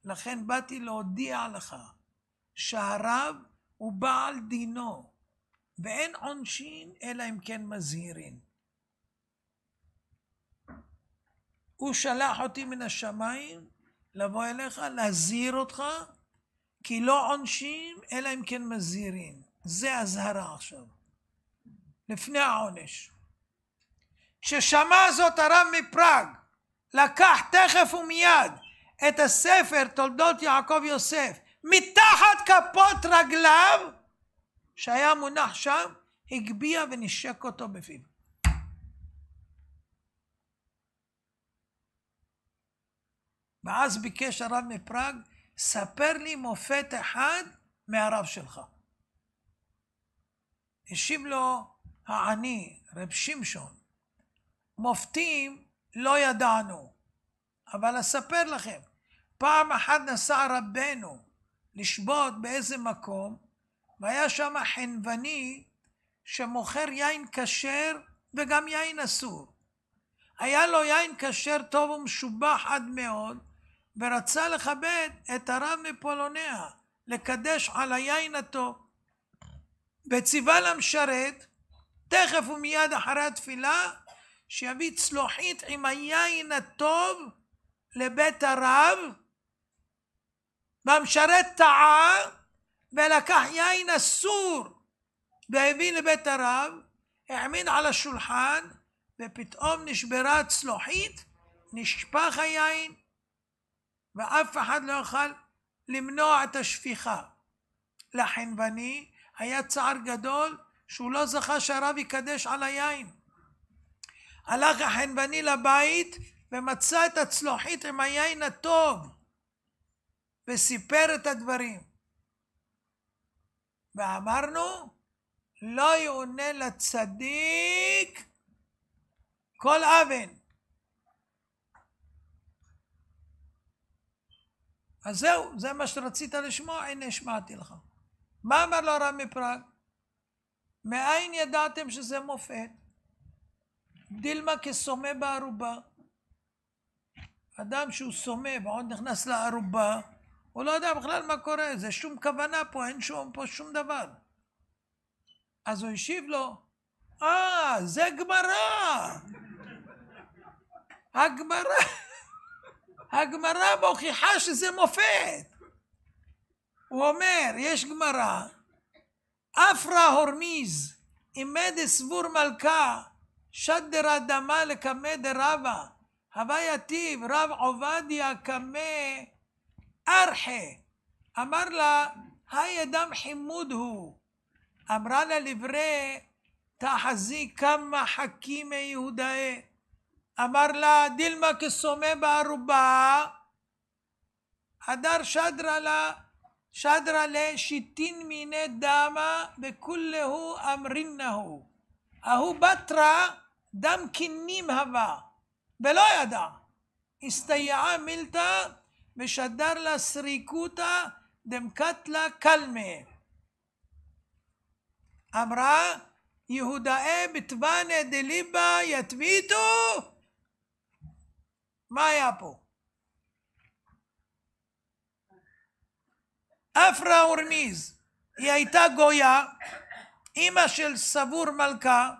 לכן באתי להודיע לך שהרב הוא בעל דינו ואין עונשין אלא אם כן מזהירין. הוא שלח אותי מן השמיים לבוא אליך להזהיר אותך, כי לא עונשין אלא אם כן מזהירין. זה הזהרה עכשיו לפני העונש. כששמע זאת הרב מפראג לקח תכף ומיד את הספר תולדות יעקב יוסף מתחת כפות רגליו שהיה מונח שם, הגביע ונשק אותו בפיו. ואז ביקש הרב מפראג, ספר לי מופת אחד מהרב שלך. השיב לו העני רב שמשון, מופתים לא ידענו, אבל אספר לכם, פעם אחת נסע רבנו לשבות באיזה מקום, והיה שם חנווני שמוכר יין כשר וגם יין אסור. היה לו יין כשר טוב ומשובח עד מאוד, ורצה לכבד את הרב מפולוניה, לקדש על היין הטוב. וציווה למשרת, תכף ומיד אחרי התפילה, שיביא צלוחית עם היין הטוב לבית הרב, והמשרת טעה ולקח יין אסור והביא לבית הרב, העמיד על השולחן, ופתאום נשברה הצלוחית, נשפך היין, ואף אחד לא יוכל למנוע את השפיכה. לחנווני היה צער גדול שהוא לא זכה שהרב יקדש על היין. הלך החנווני לבית ומצא את הצלוחית עם היין הטוב וסיפר את הדברים. ואמרנו, לא יעונה לצדיק כל אבן. אז זהו, זה מה שרצית לשמוע, הנה השמעתי לך. מה אמר לו הרב מפראג? מאין ידעתם שזה מופת? דילמה כסומה בערובה. אדם שהוא סומה ועוד נכנס לערובה, הוא לא יודע בכלל מה קורה, זה שום כוונה פה, אין פה שום דבר. אז הוא השיב לו, זה גמרא. הגמרא מוכיחה שזה מופת. הוא אומר, יש גמרא, אפרה הורמיז, עימד סבור מלכה, שדר אדמה לקמא דרבה, הווה יתיב רב עובדיה קמא ארחה. אמר לה, היי אדם חימוד הוא. אמרה לה לברי, תחזי כמה חכימי יהודאי. אמר לה, דילמה כסומה בערובה, הדר שדרה לה שיטין מיני דמה וכולהו אמרינהו. ההוא בתרה דם כנים הווה ולא ידע. הסתייעה מילתא ושדר לה סריקותא דמקתלה קלמה. אמרה יהודאי בתבנה דליבה יתביתו. מה היה פה? אפרה הורמיז, היא הייתה גויה, אמא של סבור מלכה,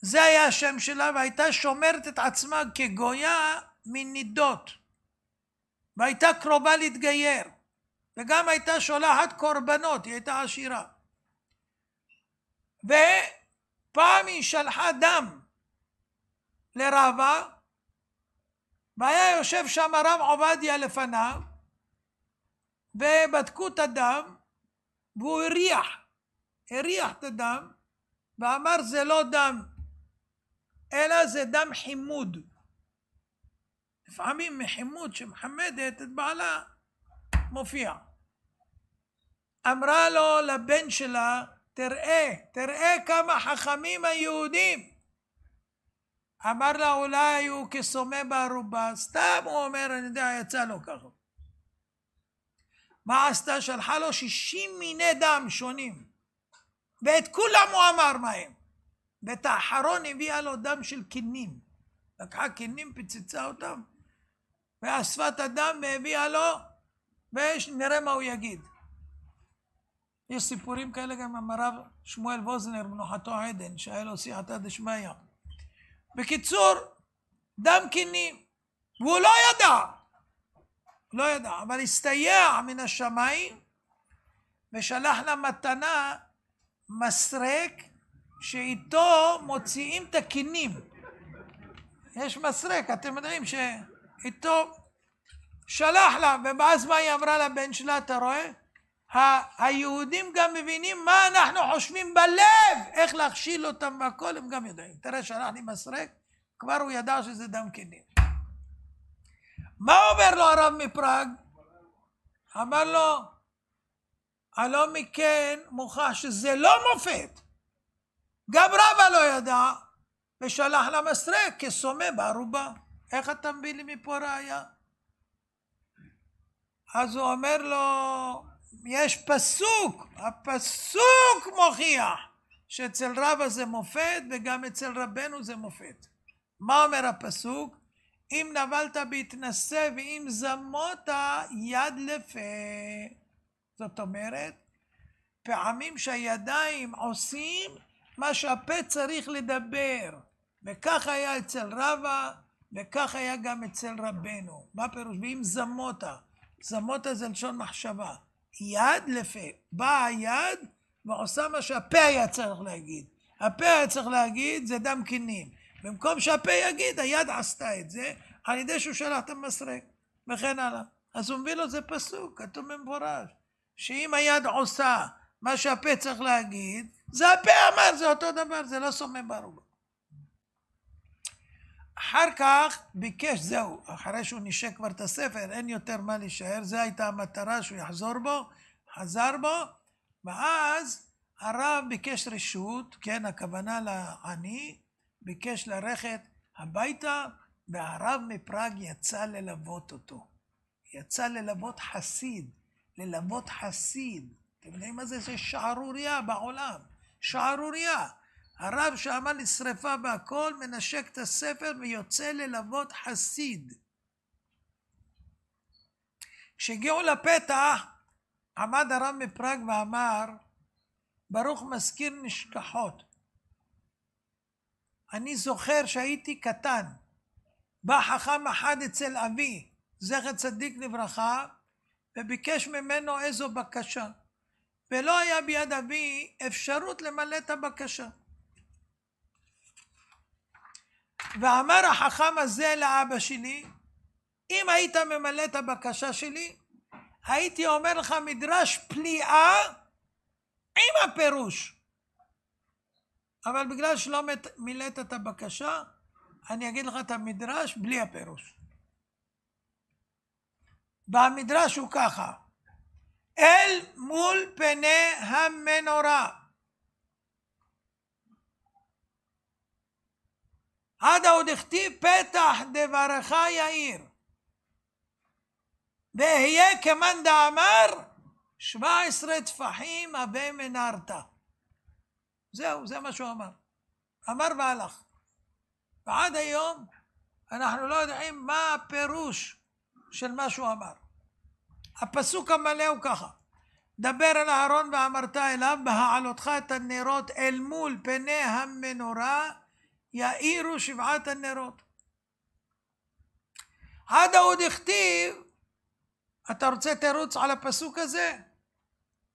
זה היה השם שלה, והייתה שומרת את עצמה כגויה מנידות, והייתה קרובה להתגייר, וגם הייתה שולחת קורבנות, היא הייתה עשירה. ופעם היא שלחה דם לרבה, והיה יושב שם הרב עובדיה לפניו, ובדקו את הדם, והוא הריח את הדם, ואמר זה לא דם, אלא זה דם חימוד. לפעמים מחימוד שמחמדת את בעלה מופיע. אמרה לו לבן שלה, תראה כמה חכמים היהודים. אמר לה אולי הוא כסומה בערובה, סתם הוא אומר, אני יודע, יצא לו ככה. מה עשתה? שלחה לו 60 מיני דם שונים, ואת כולם הוא אמר מהם. ואת האחרון הביאה לו דם של כנים, לקחה כנים, פיצצה אותם, ואספה את הדם והביאה לו, ונראה מה הוא יגיד. יש סיפורים כאלה גם עם הרב שמואל ווזנר מנוחתו עדן, שהיה לו סייעתא דשמיא. בקיצור, דם כנים, והוא לא ידע, אבל הסתייע מן השמיים, ושלח לה מתנה מסרק, שאיתו מוציאים את הכנים. יש מסרק, אתם יודעים שאיתו שלח לה, ואז מה היא אמרה לבן שלה, אתה רואה? היהודים גם מבינים מה אנחנו חושבים בלב, איך להכשיל אותם והכל, הם גם יודעים. תראה, שלח לי מסרק, כבר הוא ידע שזה דם כנים. מה אומר לו הרב מפראג? אמר לו, הלא מכן מוכח שזה לא מופת. גם רבא לא ידע, ושלח לה מסרק כסומה בערובה. איך אתה מביא לי מפה ראיה? אז הוא אומר לו, יש פסוק, הפסוק מוכיח שאצל רבא זה מופת וגם אצל רבנו זה מופת. מה אומר הפסוק? אם נבלת בהתנשא ואם זמות יד לפה. זאת אומרת, פעמים שהידיים עושים מה שהפה צריך לדבר, וכך היה אצל רבא וכך היה גם אצל רבנו. מה פירוש? ואם זמותה, זמותה זה לשון מחשבה, יד לפה, באה היד ועושה מה שהפה היה צריך להגיד. הפה היה צריך להגיד זה דם כנים, במקום שהפה יגיד היד עשתה את זה על ידי שהוא שלח את המסרק וכן הלאה. אז הוא מביא לו, זה פסוק, כתוב במפורש שאם היד עושה מה שהפה צריך להגיד, זה הפה אמר, זה אותו דבר, זה לא סומה בערובה. אחר כך ביקש, זהו, אחרי שהוא נשק כבר את הספר, אין יותר מה להישאר, זו הייתה המטרה שהוא יחזור בו, חזר בו, ואז הרב ביקש רשות, כן, הכוונה לעני, ביקש ללכת הביתה, והרב מפראג יצא ללוות אותו. יצא ללוות חסיד, ללוות חסיד. אתם יודעים מה זה? זה שערוריה בעולם. שערוריה. הרב שאמר לשרפה בהכל, מנשק את הספר ויוצא ללוות חסיד. כשהגיעו לפתח, עמד הרב מפראג ואמר, ברוך מזכיר נשכחות. אני זוכר שהייתי קטן, בא חכם אחד אצל אבי, זכר צדיק לברכה, וביקש ממנו איזו בקשה. ולא היה ביד אבי אפשרות למלא את הבקשה. ואמר החכם הזה לאבא שלי, אם היית ממלא את הבקשה שלי, הייתי אומר לך מדרש פליאה עם הפירוש. אבל בגלל שלא מילאת את הבקשה, אני אגיד לך את המדרש בלי הפירוש. במדרש הוא ככה, אל מול פני המנורה. עד עוד הכתיב פתח דברך יאיר. ואהיה כמאן דאמר 17 טפחים הווה מנרת. זהו, זה מה שהוא אמר. אמר והלך. ועד היום אנחנו לא יודעים מה הפירוש של מה שהוא אמר. הפסוק המלא הוא ככה, דבר אל אהרון ואמרת אליו, בהעלותך את הנרות אל מול פני המנורה, יאירו 7 הנרות. עד עוד הכתיב, אתה רוצה תירוץ על הפסוק הזה?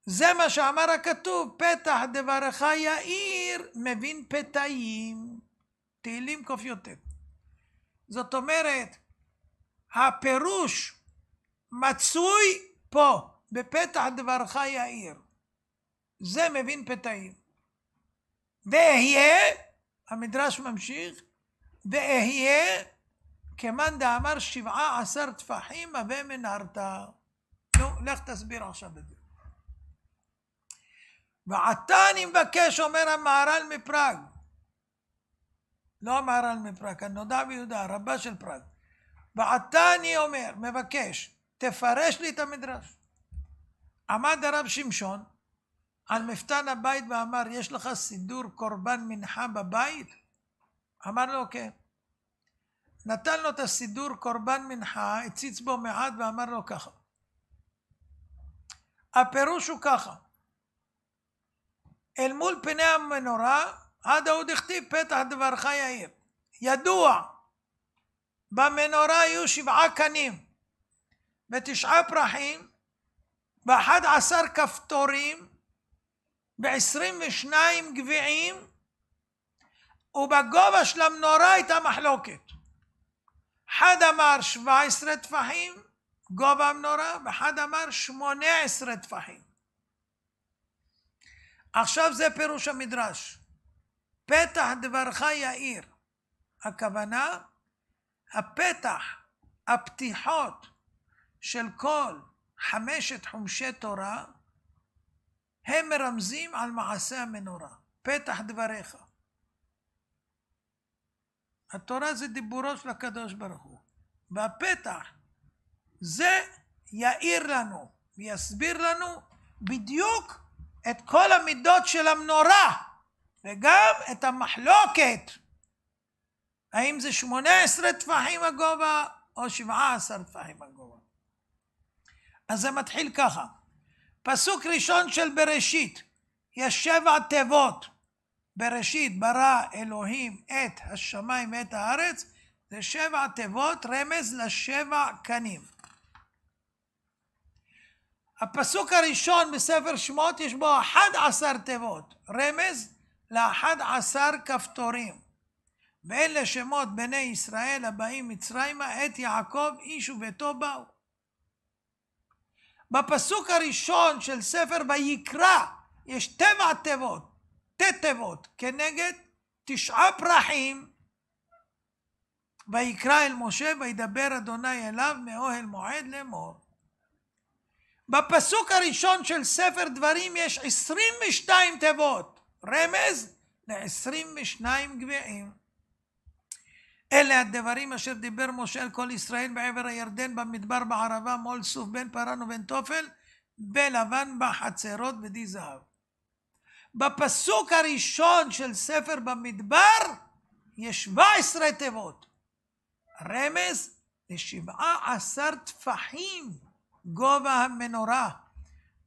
זה מה שאמר הכתוב, פתח דברך יאיר, מבין פתאים, תהילים ק"ט. זאת אומרת, הפירוש מצוי פה, בפתח דברך יאיר. זה מבין פתאים. ואהיה, המדרש ממשיך, ואהיה, כמאן דאמר 17 טפחים הווה מנרת. נו, לך תסביר עכשיו את זה. ועתה אני מבקש, אומר המהר"ל מפראג, לא המהר"ל מפראג, הנודע ביהודה, רבה של פראג. ועתה אני אומר, מבקש, תפרש לי את המדרש. עמד הרב שמשון על מפתן הבית ואמר, יש לך סידור קורבן מנחה בבית? אמר לו כן. נתן לו את הסידור קורבן מנחה, הציץ בו מעט ואמר לו ככה. הפירוש הוא ככה, אל מול פני המנורה, עד עוד הכתיב פתח דברך יאיר. ידוע, במנורה היו 7 קנים, ו9 פרחים, ו11 כפתורים, ו22 גביעים, ובגובה של המנורה הייתה מחלוקת. אחד אמר 17 טפחים, גובה המנורה, ואחד אמר 18 טפחים. עכשיו זה פירוש המדרש. פתח דברך יאיר. הכוונה, הפתח, הפתיחות של כל 5 חומשי תורה, הם מרמזים על מעשה המנורה. פתח דבריך. התורה זה דיבורו של הקדוש ברוך הוא. והפתח זה יאיר לנו ויסביר לנו בדיוק את כל המידות של המנורה, וגם את המחלוקת. האם זה 18 טפחים הגובה או 17 טפחים הגובה. אז זה מתחיל ככה. פסוק ראשון של בראשית, יש 7 תיבות. בראשית ברא אלוהים את השמיים ואת הארץ, זה 7 תיבות, רמז ל7 קנים. הפסוק הראשון בספר שמות יש בו 11 תיבות, רמז ל11 כפתורים. ואלה שמות בני ישראל הבאים מצרימה, את יעקב איש וביתו באו. בפסוק הראשון של ספר ויקרא יש 7 תיבות, תיבות כנגד 9 פרחים. ויקרא אל משה וידבר אדוני אליו מאוהל מועד לאמור. בפסוק הראשון של ספר דברים יש 22 תיבות, רמז ל22 גביעים. אלה הדברים אשר דיבר משה אל כל ישראל בעבר הירדן, במדבר, בערבה, מול סוף, בין פרן ובין תופל, בלבן, בחצרות ודי זהב. בפסוק הראשון של ספר במדבר יש 17 תיבות. רמז ל17 טפחים גובה המנורה.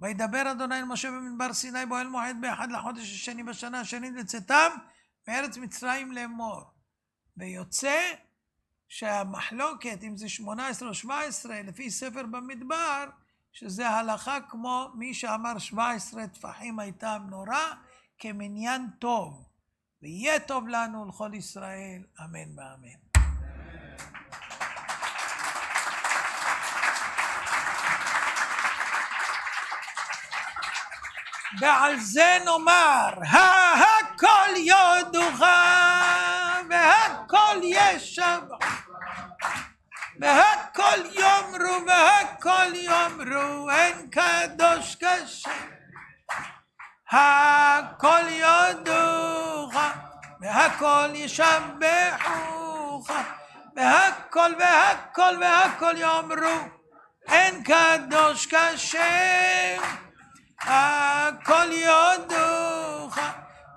וידבר אדוני אל משה במדבר סיני באוהל מועד באחד לחודש השני בשנה השנית לצאתם מארץ מצרים לאמור. ויוצא שהמחלוקת אם זה 18 או 17 לפי ספר במדבר, שזה הלכה כמו מי שאמר 17 טפחים הייתה המנורה כמניין טוב. ויהיה טוב לנו לכל ישראל, אמן ואמן. ועל זה נאמר, הכל יודוך והכל ישבחו והכל יאמרו והכל יאמרו אין קדוש כשם. הכל יודוך והכל ישבחוך והכל והכל והכל יאמרו אין קדוש כשם. הכל יודוך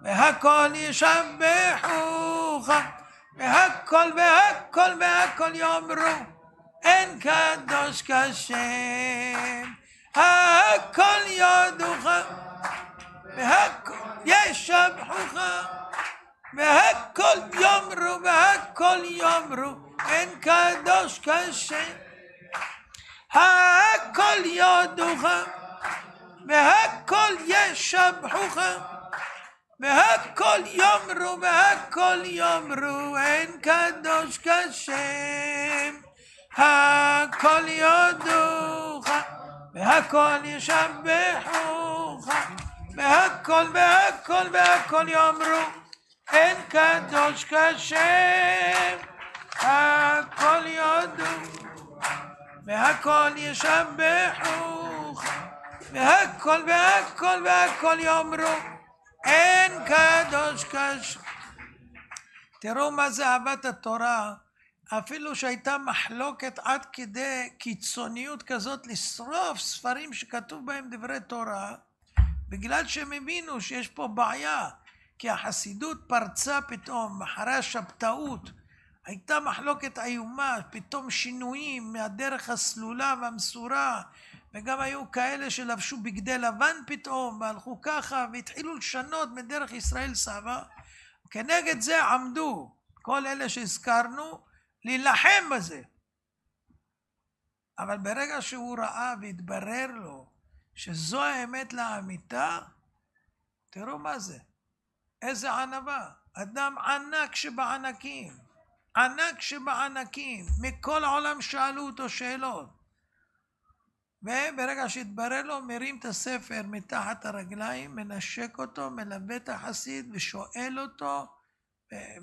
והכל ישבחוך והכל והכל והכל יאמרו אין קדוש כשם. הכל יודוך והכל ישבחוך והכל יאמרו והכל יאמרו אין קדוש כשם. הכל יודוך והכל ישבחוך והכל יאמרו והכל יאמרו אין קדוש כשם. הכל יודוך והכל ישבחוך והכל והכל והכל יאמרו אין קדוש כשם. הכל יודוך והכל ישבחוך והכל והכל והכל יאמרו אין קדוש כשם. תראו מה זה אהבת התורה. אפילו שהייתה מחלוקת עד כדי קיצוניות כזאת לשרוף ספרים שכתוב בהם דברי תורה, בגלל שהם הבינו שיש פה בעיה, כי החסידות פרצה פתאום אחרי השבתאות. הייתה מחלוקת איומה, פתאום שינויים מהדרך הסלולה והמסורה, וגם היו כאלה שלבשו בגדי לבן פתאום והלכו ככה והתחילו לשנות מדרך ישראל סבא. כנגד זה עמדו כל אלה שהזכרנו להילחם בזה. אבל ברגע שהוא ראה והתברר לו שזו האמת לאמיתה, תראו מה זה, איזה ענבה. אדם ענק שבענקים, ענק שבענקים, מכל העולם שאלו אותו שאלות, וברגע שהתברר לו מרים את הספר מתחת הרגליים, מנשק אותו, מלווה את החסיד ושואל אותו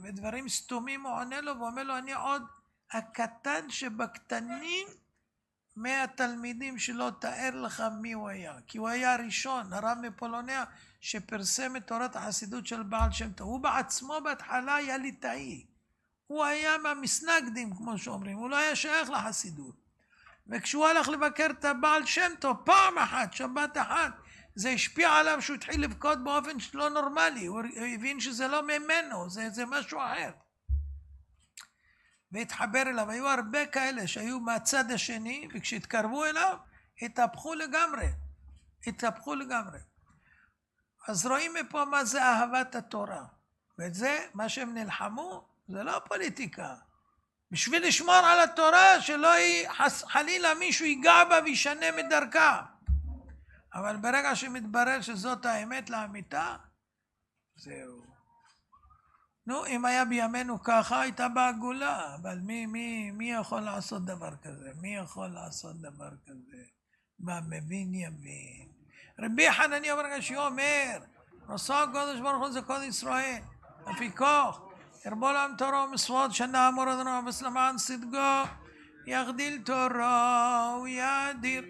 ודברים סתומים הוא עונה לו ואומר לו אני עוד הקטן שבקטנים מהתלמידים שלא תאר לך מי הוא היה, כי הוא היה הראשון, הרב מפולוניה שפרסם את תורת החסידות של בעל שם טוב. הוא בעצמו בהתחלה היה ליטאי, הוא היה מהמסנגדים כמו שאומרים, הוא לא היה שייך לחסידות. וכשהוא הלך לבקר את הבעל שם טוב פעם אחת, שבת אחת, זה השפיע עליו שהוא התחיל לבכות באופן שלא נורמלי. הוא הבין שזה לא ממנו, זה משהו אחר. והתחבר אליו. היו הרבה כאלה שהיו מהצד השני, וכשהתקרבו אליו, התהפכו לגמרי. אז רואים מפה מה זה אהבת התורה. ואת זה, מה שהם נלחמו, זה לא פוליטיקה. בשביל לשמור על התורה, שלא חלילה מישהו ייגע בה וישנה מדרכה. אבל ברגע שמתברר שזאת האמת לאמיתה, זהו. נו, אם היה בימינו ככה, הייתה בעגולה. אבל מי יכול לעשות דבר כזה? מה מבין יבין? רבי חנניה ברגע שהוא אומר, נושא הקודש ברוך הוא זה קודש ישראל. לפיכך, ירבו להם תורה ומצוות שנאמרו אדוני בסלמן צדקו, יגדיל תורה ויאדיר.